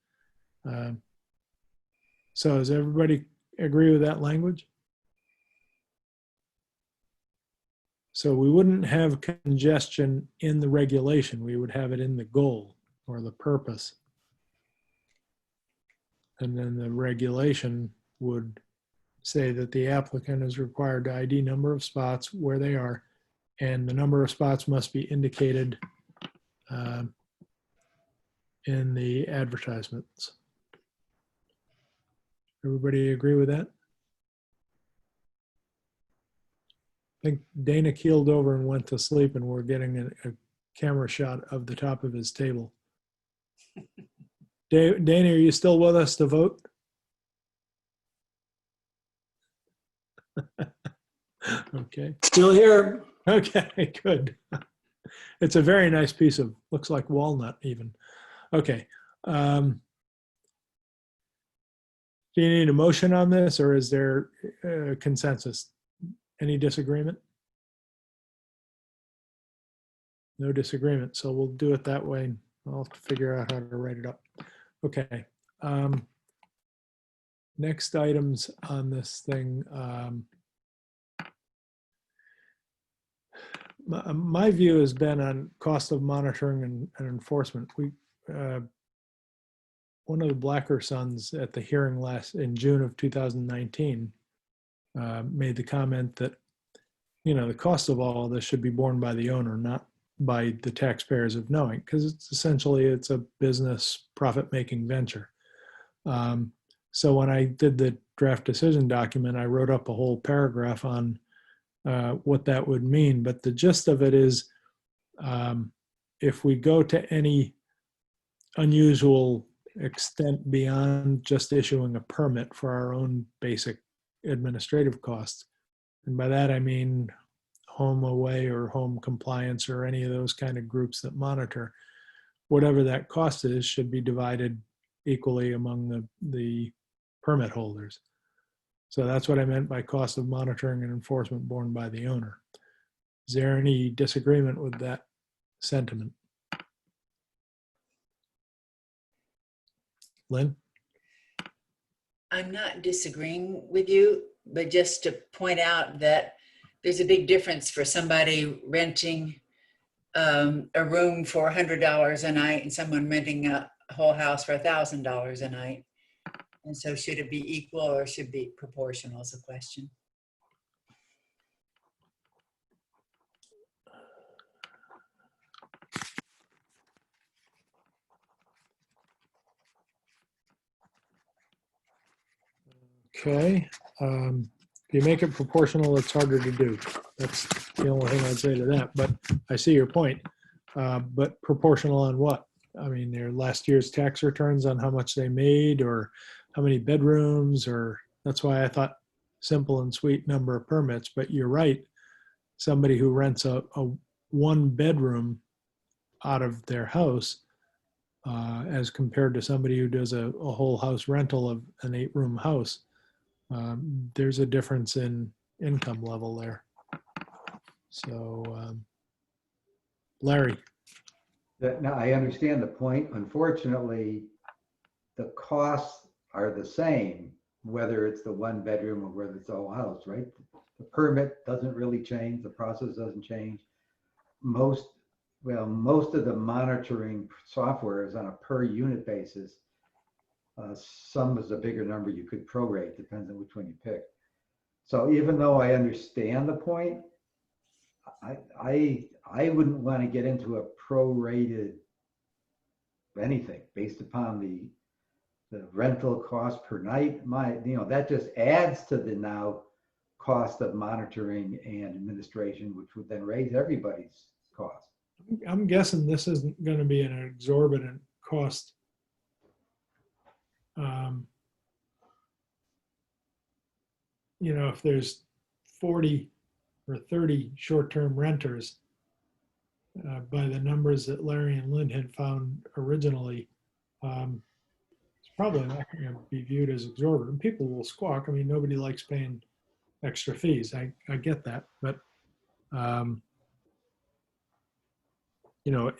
So does everybody agree with that language? So we wouldn't have congestion in the regulation. We would have it in the goal or the purpose. And then the regulation would say that the applicant is required to ID number of spots where they are, and the number of spots must be indicated in the advertisements. Everybody agree with that? I think Dana keeled over and went to sleep, and we're getting a camera shot of the top of his table. Dana, are you still with us to vote? Okay. Still here. Okay, good. It's a very nice piece of, looks like walnut even. Okay. Do you need a motion on this, or is there consensus? Any disagreement? No disagreement, so we'll do it that way. I'll have to figure out how to write it up. Okay. Next items on this thing. My view has been on cost of monitoring and enforcement. One of the Blacker sons at the hearing in June of 2019 made the comment that, the cost of all of this should be borne by the owner, not by the taxpayers of Noank, because it's a business profit-making venture. So when I did the draft decision document, I wrote up a whole paragraph on what that would mean. But the gist of it is, if we go to any unusual extent beyond just issuing a permit for our own basic administrative costs, and by that I mean home away or home compliance or any of those kind of groups that monitor, whatever that cost is should be divided equally among the permit holders. So that's what I meant by cost of monitoring and enforcement borne by the owner. Is there any disagreement with that sentiment? Lynn? I'm not disagreeing with you, but just to point out that there's a big difference for somebody renting a room for $100 a night and someone renting a whole house for $1,000 a night. And so should it be equal or should it be proportional is the question. Okay. If you make it proportional, it's harder to do. That's the only thing I'd say to that. But I see your point. But proportional on what? I mean, their last year's tax returns on how much they made or how many bedrooms, or that's why I thought simple and sweet number of permits. But you're right. Somebody who rents a one bedroom out of their house as compared to somebody who does a whole house rental of an 8-room house, there's a difference in income level there. So, Larry. Now, I understand the point. Unfortunately, the costs are the same, whether it's the 1 bedroom or whether it's a whole house, right? The permit doesn't really change. The process doesn't change. Most of the monitoring software is on a per unit basis. Some is a bigger number you could prorate, depends on which one you pick. So even though I understand the point, I wouldn't want to get into a prorated anything based upon the rental cost per night. That just adds to the now cost of monitoring and administration, which would then raise everybody's cost. I'm guessing this isn't going to be an exorbitant cost. If there's 40 or 30 short-term renters, by the numbers that Larry and Lynn had found originally, it's probably not going to be viewed as exorbitant. People will squawk. I mean, nobody likes paying extra fees. I get that. But,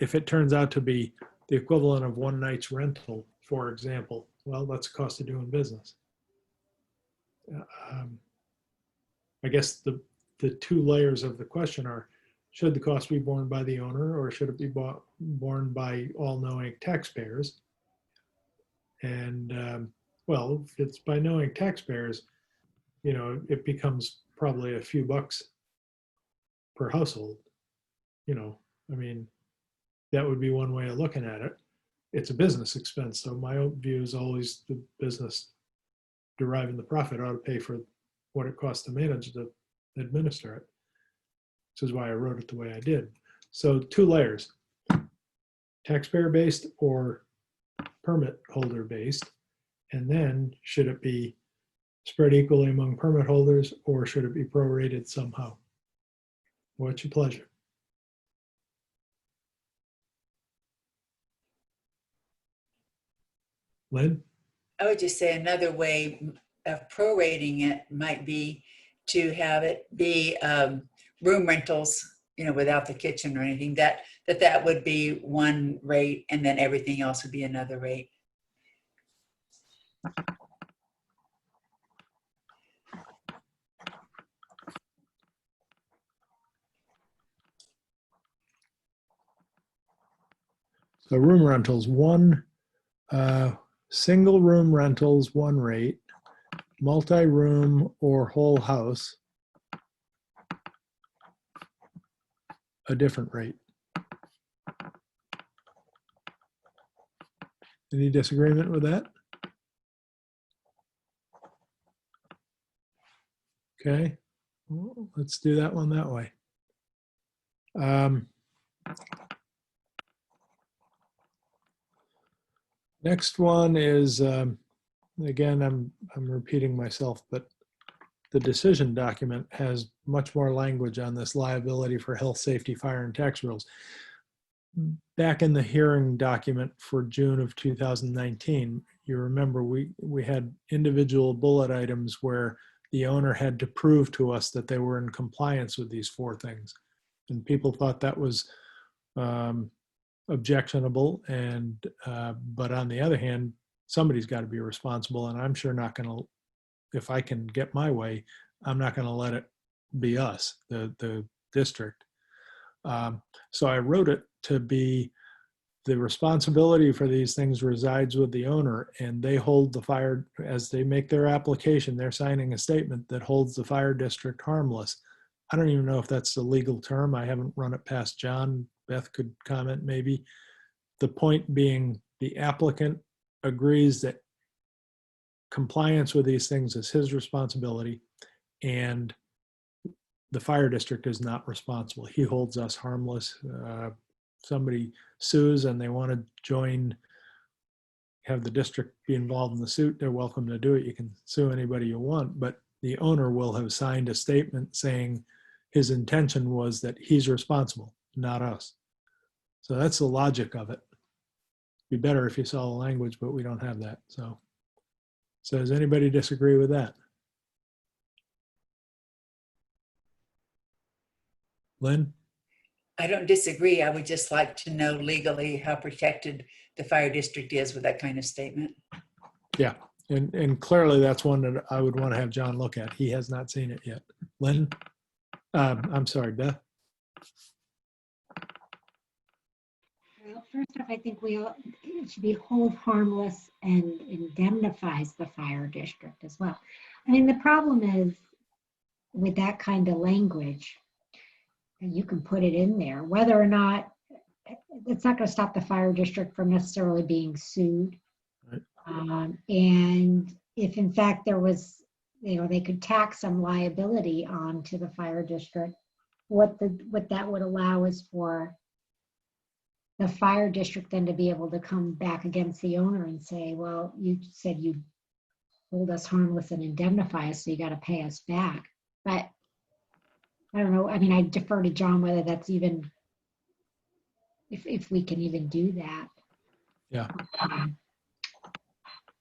if it turns out to be the equivalent of one night's rental, for example, well, that's the cost of doing business. I guess the 2 layers of the question are, should the cost be borne by the owner or should it be borne by all Noank taxpayers? And well, if it's by Noank taxpayers, it becomes probably a few bucks per household. I mean, that would be one way of looking at it. It's a business expense. So my own view is always the business deriving the profit ought to pay for what it costs to manage to administer it, which is why I wrote it the way I did. So 2 layers, taxpayer-based or permit holder-based. And then should it be spread equally among permit holders or should it be prorated somehow? What's your pleasure? Lynn? I would just say another way of prorating it might be to have it be room rentals, without the kitchen or anything, that would be one rate and then everything else would be another rate. So room rentals, single room rentals, 1 rate, multi-room or whole house, a different rate. Any disagreement with that? Okay, well, let's do that one that way. Next one is, again, I'm repeating myself, but the decision document has much more language on this liability for health, safety, fire, and tax rules. Back in the hearing document for June of 2019, you remember we had individual bullet items where the owner had to prove to us that they were in compliance with these 4 things. And people thought that was objectionable, and but on the other hand, somebody's got to be responsible, and I'm sure not going to, if I can get my way, I'm not going to let it be us, the district. So I wrote it to be the responsibility for these things resides with the owner, and they hold the fire, as they make their application, they're signing a statement that holds the fire district harmless. I don't even know if that's the legal term. I haven't run it past John. Beth could comment maybe. The point being, the applicant agrees that compliance with these things is his responsibility, and the fire district is not responsible. He holds us harmless. Somebody sues and they want to join, have the district be involved in the suit, they're welcome to do it. You can sue anybody you want, but the owner will have signed a statement saying his intention was that he's responsible, not us. So that's the logic of it. Be better if you saw the language, but we don't have that. So does anybody disagree with that? Lynn? I don't disagree. I would just like to know legally how protected the fire district is with that kind of statement. Yeah, and clearly that's one that I would want to have John look at. He has not seen it yet. Lynn? I'm sorry, Beth? Well, first off, I think it should be hold harmless and indemnifies the fire district as well. I mean, the problem is with that kind of language, you can put it in there, whether or not, it's not going to stop the fire district from necessarily being sued. Right. And if in fact there was, they could tack some liability onto the fire district, what that would allow is for the fire district then to be able to come back against the owner and say, well, you said you'd hold us harmless and indemnify us, so you got to pay us back. But I don't know. I mean, I defer to John whether that's even, if we can even do that. Yeah.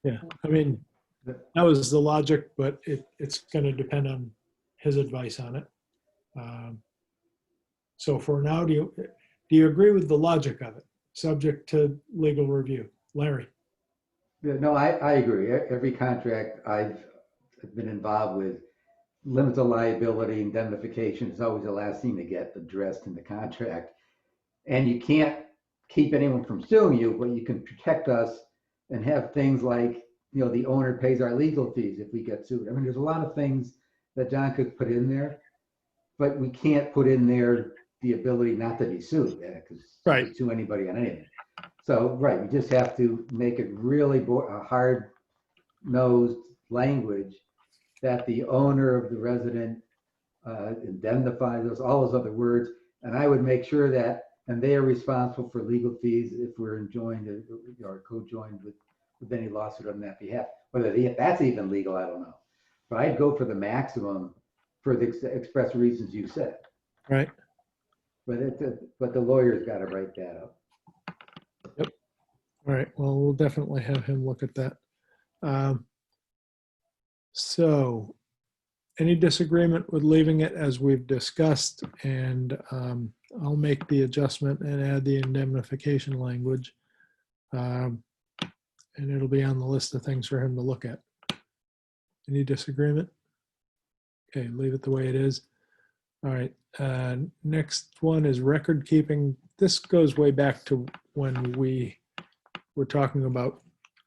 Yeah. I mean, that was the logic, but it's going to depend on his advice on it. So for now, do you agree with the logic of it, subject to legal review? Larry? Yeah, no, I agree. Every contract I've been involved with, limits of liability, indemnification is always the last thing to get addressed in the contract. And you can't keep anyone from suing you, but you can protect us and have things like, the owner pays our legal fees if we get sued. I mean, there's a lot of things that John could put in there, but we can't put in there the ability not to be sued, because Right. you sue anybody on anything. So, right, you just have to make it really hard-nosed language that the owner of the resident indemnifies us, all those other words. And I would make sure that, and they are responsible for legal fees if we're enjoined or co-joined with any lawsuit on that behalf. Whether that's even legal, I don't know. But I'd go for the maximum for the express reasons you said. Right. But the lawyer's got to write that up. Yep. All right. Well, we'll definitely have him look at that. So any disagreement with leaving it as we've discussed? And I'll make the adjustment and add the indemnification language. And it'll be on the list of things for him to look at. Any disagreement? Okay, leave it the way it is. All right, next one is record keeping. This goes way back to when we were talking about,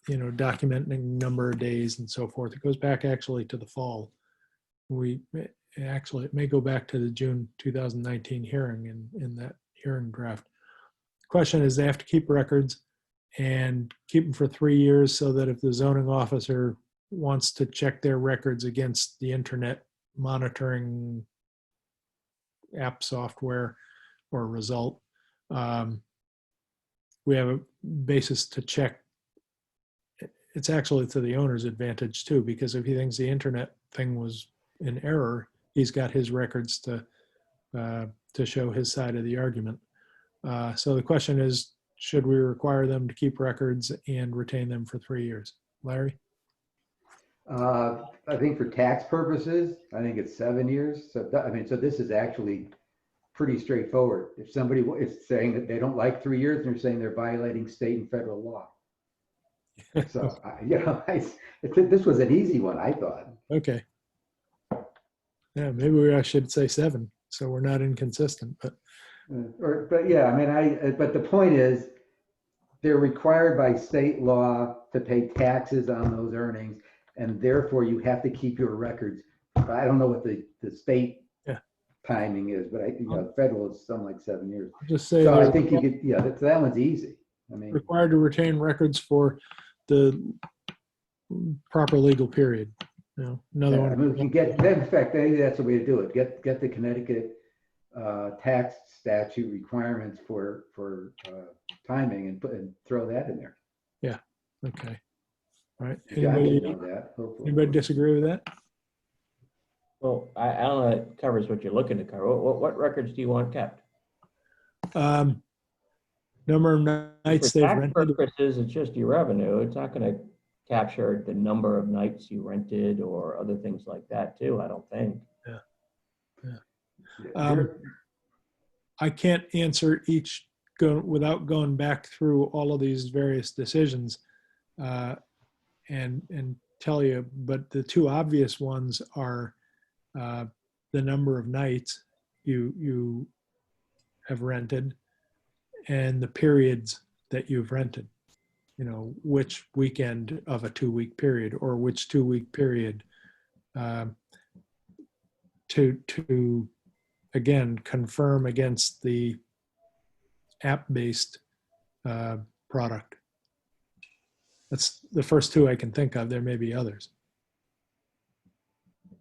documenting number of days and so forth. It goes back actually to the fall. It may go back to the June 2019 hearing in that hearing draft. Question is, they have to keep records and keep them for 3 years so that if the zoning officer wants to check their records against the internet monitoring app software or result, we have a basis to check. It's actually to the owner's advantage too, because if he thinks the internet thing was in error, he's got his records to show his side of the argument. So the question is, should we require them to keep records and retain them for 3 years? Larry? I think for tax purposes, I think it's 7 years. So this is actually pretty straightforward. If somebody is saying that they don't like 3 years, they're saying they're violating state and federal law. So, this was an easy one, I thought. Okay. Yeah, maybe I should say 7, so we're not inconsistent, but But yeah, I mean, but the point is, they're required by state law to pay taxes on those earnings, and therefore you have to keep your records. I don't know what the state Yeah. timing is, but federal is something like 7 years. I'll just say So I they're think you could, yeah, that one's easy. I mean, required to retain records for the proper legal period. Another yeah, I mean, we one. can get, in fact, maybe that's the way to do it. Get the Connecticut tax statute requirements for timing and throw that in there. Okay. All right. John Anybody, can know that, hopefully. anybody disagree with that? Well, I don't know, that covers what you're looking to cover. What records do you want kept? Number of nights For they've tax rented. purposes, it's just your revenue. It's not gonna capture the number of nights you rented or other things like that too, I don't think. I can't answer each without going back through all of these various decisions and tell you, but the two obvious ones are the number of nights you have rented and the periods that you've rented. Which weekend of a 2-week period or which 2-week period to again confirm against the app-based product. That's the first 2 I can think of. There may be others.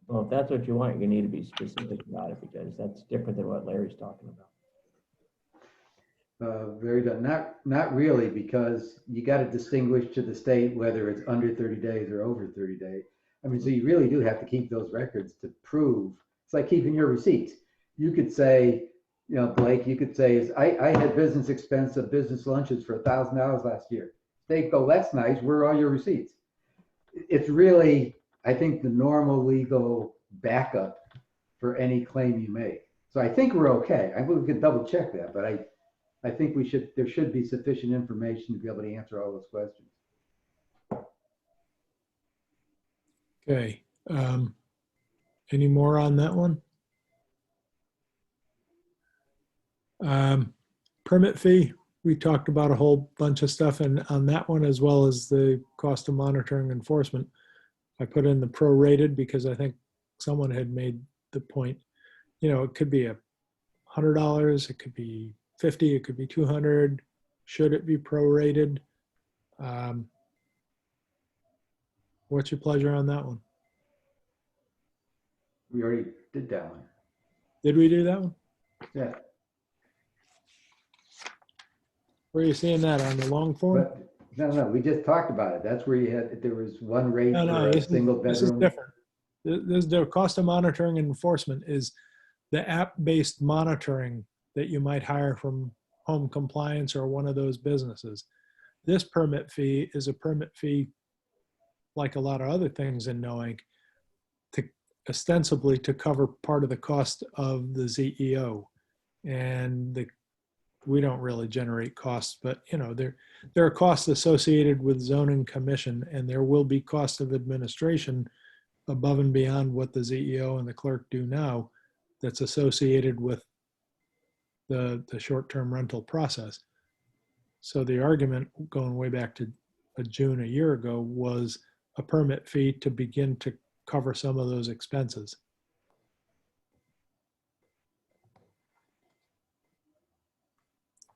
Well, if that's what you want, you need to be specific about it because that's different than what Larry's talking about. Very good. Not really, because you got to distinguish to the state whether it's under 30 days or over 30 days. I mean, so you really do have to keep those records to prove. It's like keeping your receipts. You could say, Blake, you could say, I had business expense of business lunches for $1,000 last year. They go, that's nice. Where are all your receipts? It's really, I think, the normal legal backup for any claim you make. So I think we're okay. I believe we can double check that, but I think there should be sufficient information to be able to answer all those questions. Okay. Any more on that one? Permit fee. We talked about a whole bunch of stuff and on that one, as well as the cost of monitoring enforcement. I put in the prorated because I think someone had made the point, it could be $100, it could be $50, it could be $200. Should it be prorated? What's your pleasure on that one? We already did that one. Did we do that one? Yeah. Where are you seeing that, on the long form? But no, we just talked about it. That's where there was one rate for a single bedroom. This is different. The cost of monitoring and enforcement is the app-based monitoring that you might hire from Home Compliance or one of those businesses. This permit fee is a permit fee, like a lot of other things in Noank, ostensibly to cover part of the cost of the ZEO. And we don't really generate costs, but there are costs associated with zoning commission, and there will be costs of administration above and beyond what the ZEO and the clerk do now that's associated with the short-term rental process. So the argument going way back to June a year ago was a permit fee to begin to cover some of those expenses.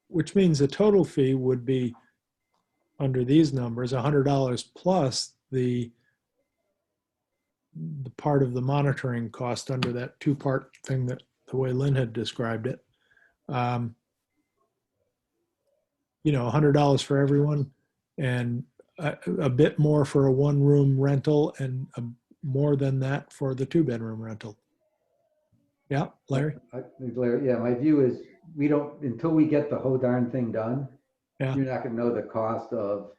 Which means the total fee would be, under these numbers, $100 plus the part of the monitoring cost under that 2-part thing that the way Lynn had described it. $100 for everyone and a bit more for a 1-room rental and more than that for the 2-bedroom rental. Yeah, Larry? Larry, yeah, my view is until we get the whole darn thing done, Yeah. you're not going to know the cost of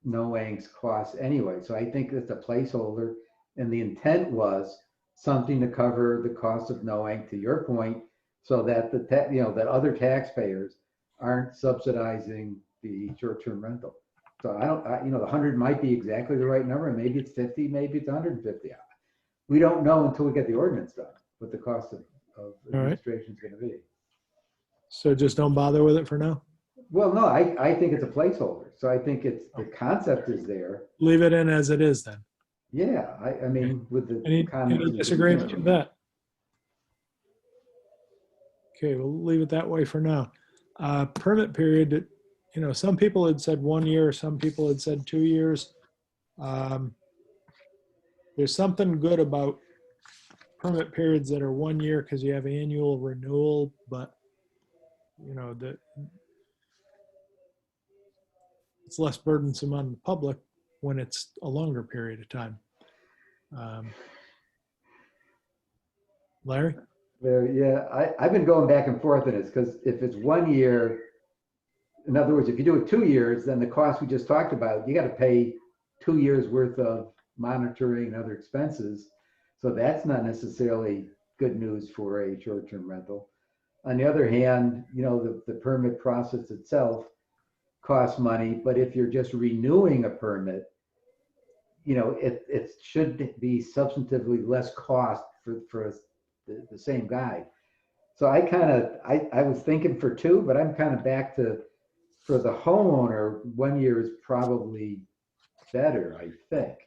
Noank's costs anyway. So I think it's a placeholder. And the intent was something to cover the cost of Noank, to your point, so that that other taxpayers aren't subsidizing the short-term rental. So the 100 might be exactly the right number, and maybe it's 50, maybe it's 150. We don't know until we get the ordinance done, what the cost of All right. administration is going to be. So just don't bother with it for now? Well, no, I think it's a placeholder. So I think the concept is there. Leave it in as it is then. Yeah, I mean, with the Any comments. and disagreement with concerns. that? Okay, we'll leave it that way for now. Permit period, some people had said 1 year, some people had said 2 years. There's something good about permit periods that are 1 year because you have annual renewal, but it's less burdensome on the public when it's a longer period of time. Larry? Yeah, I've been going back and forth on this because if it's 1 year, in other words, if you do it 2 years, then the cost we just talked about, you got to pay 2 years worth of monitoring and other expenses. So that's not necessarily good news for a short-term rental. On the other hand, the permit process itself costs money, but if you're just renewing a permit, it should be substantively less cost for the same guy. So I was thinking for 2, but I'm kind of back to, for the homeowner, 1 year is probably better, I think.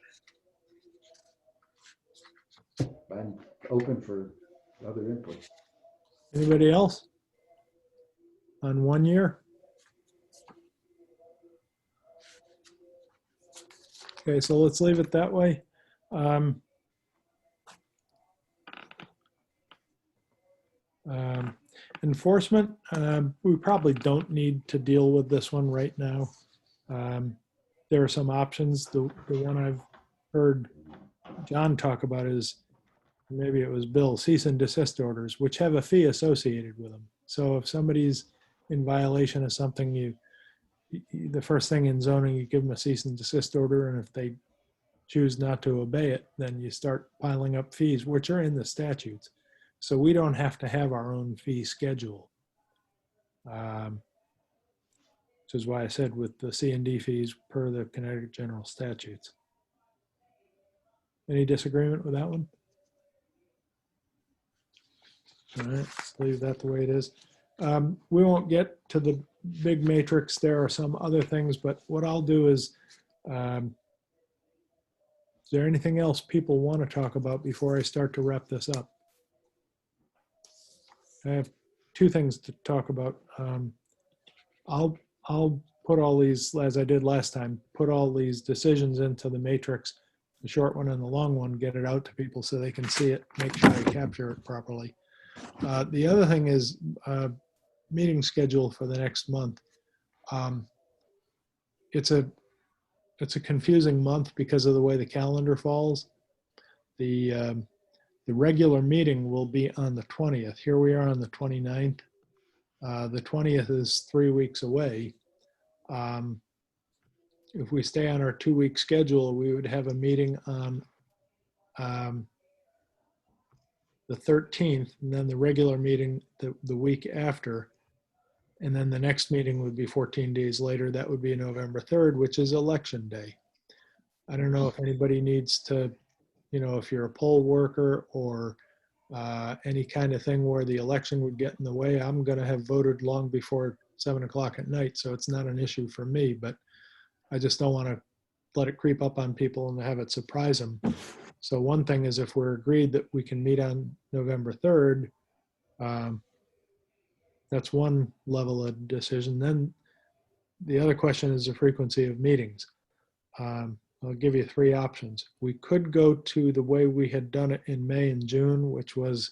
I'm open for other input. Anybody else? On 1 year? Okay, so let's leave it that way. Enforcement, we probably don't need to deal with this one right now. There are some options. The one I've heard John talk about is, maybe it was Bill, cease and desist orders, which have a fee associated with them. So if somebody's in violation of something, the first thing in zoning, you give them a cease and desist order, and if they choose not to obey it, then you start piling up fees, which are in the statutes. So we don't have to have our own fee schedule. Which is why I said with the C&D fees per the Connecticut general statutes. Any disagreement with that one? All right, let's leave that the way it is. We won't get to the big matrix. There are some other things, but what I'll do is there anything else people want to talk about before I start to wrap this up? I have 2 things to talk about. I'll put all these, as I did last time, put all these decisions into the matrix, the short one and the long one, get it out to people so they can see it, make sure I capture it properly. The other thing is meeting schedule for the next month. It's a confusing month because of the way the calendar falls. The regular meeting will be on the 20th. Here we are on the 29th. The 20th is 3 weeks away. If we stay on our 2-week schedule, we would have a meeting on the 13th, and then the regular meeting the week after. And then the next meeting would be 14 days later. That would be November 3rd, which is election day. I don't know if anybody needs to, if you're a poll worker or any kind of thing where the election would get in the way. I'm going to have voted long before 7 o'clock at night, so it's not an issue for me, but I just don't want to let it creep up on people and have it surprise them. So one thing is, if we're agreed that we can meet on November 3rd, that's one level of decision. Then the other question is the frequency of meetings. I'll give you 3 options. We could go to the way we had done it in May and June, which was,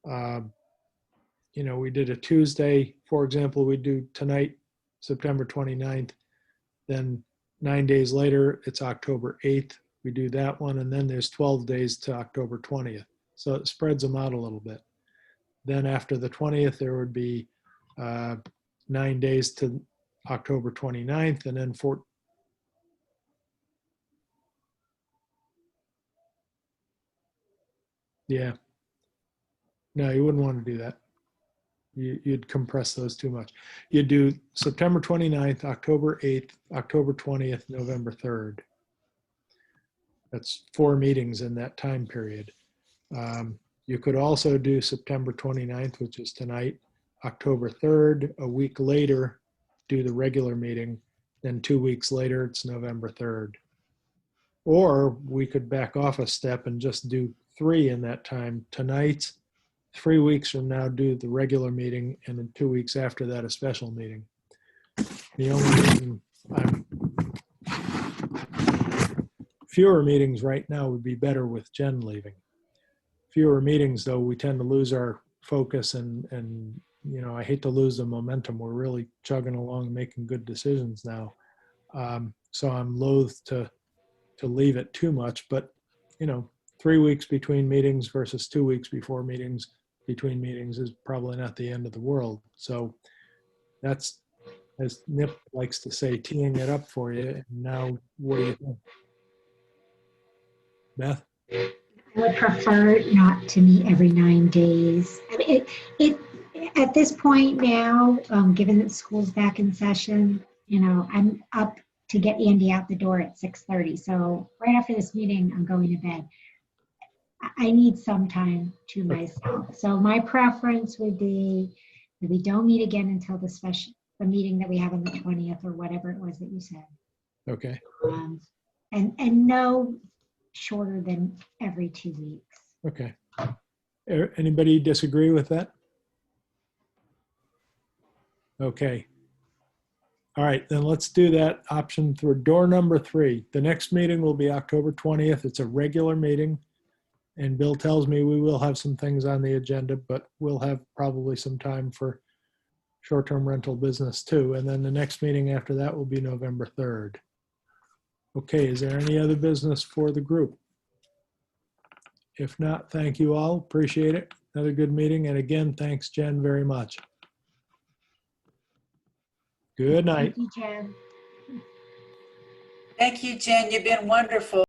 we did a Tuesday, for example, we do tonight, September 29th, then 9 days later, it's October 8th. We do that one, and then there's 12 days to October 20th. So it spreads them out a little bit. Then after the 20th, there would be 9 days to October 29th, and then yeah. No, you wouldn't want to do that. You'd compress those too much. You'd do September 29th, October 8th, October 20th, November 3rd. That's 4 meetings in that time period. You could also do September 29th, which is tonight, October 3rd, a week later, do the regular meeting. Then 2 weeks later, it's November 3rd. Or we could back off a step and just do 3 in that time. Tonight, 3 weeks from now, do the regular meeting, and then 2 weeks after that, a special meeting. The only reason fewer meetings right now would be better with Jen leaving. Fewer meetings, though, we tend to lose our focus and you know, I hate to lose the momentum. We're really chugging along, making good decisions now. So I'm loath to leave it too much, but you know, 3 weeks between meetings versus 2 weeks between meetings is probably not the end of the world. So that's, as Nip likes to say, teeing it up for you. And now, what do you think? Beth? I would prefer not to meet every 9 days. I mean, it at this point now, given that school's back in session, you know, I'm up to get Andy out the door at 6:30. So right after this meeting, I'm going to bed. I need some time to myself. So my preference would be that we don't meet again until the meeting that we have on the 20th or whatever it was that you said. Okay. And no shorter than every 2 weeks. Okay. Anybody disagree with that? Okay. All right, then let's do that option for door number 3. The next meeting will be October 20th. It's a regular meeting. And Bill tells me we will have some things on the agenda, but we'll have probably some time for short-term rental business too. And then the next meeting after that will be November 3rd. Okay, is there any other business for the group? If not, thank you all. Appreciate it. Another good meeting. And again, thanks, Jen, very much. Good night. Thank you, Jen. Thank you, Jen. You've been wonderful.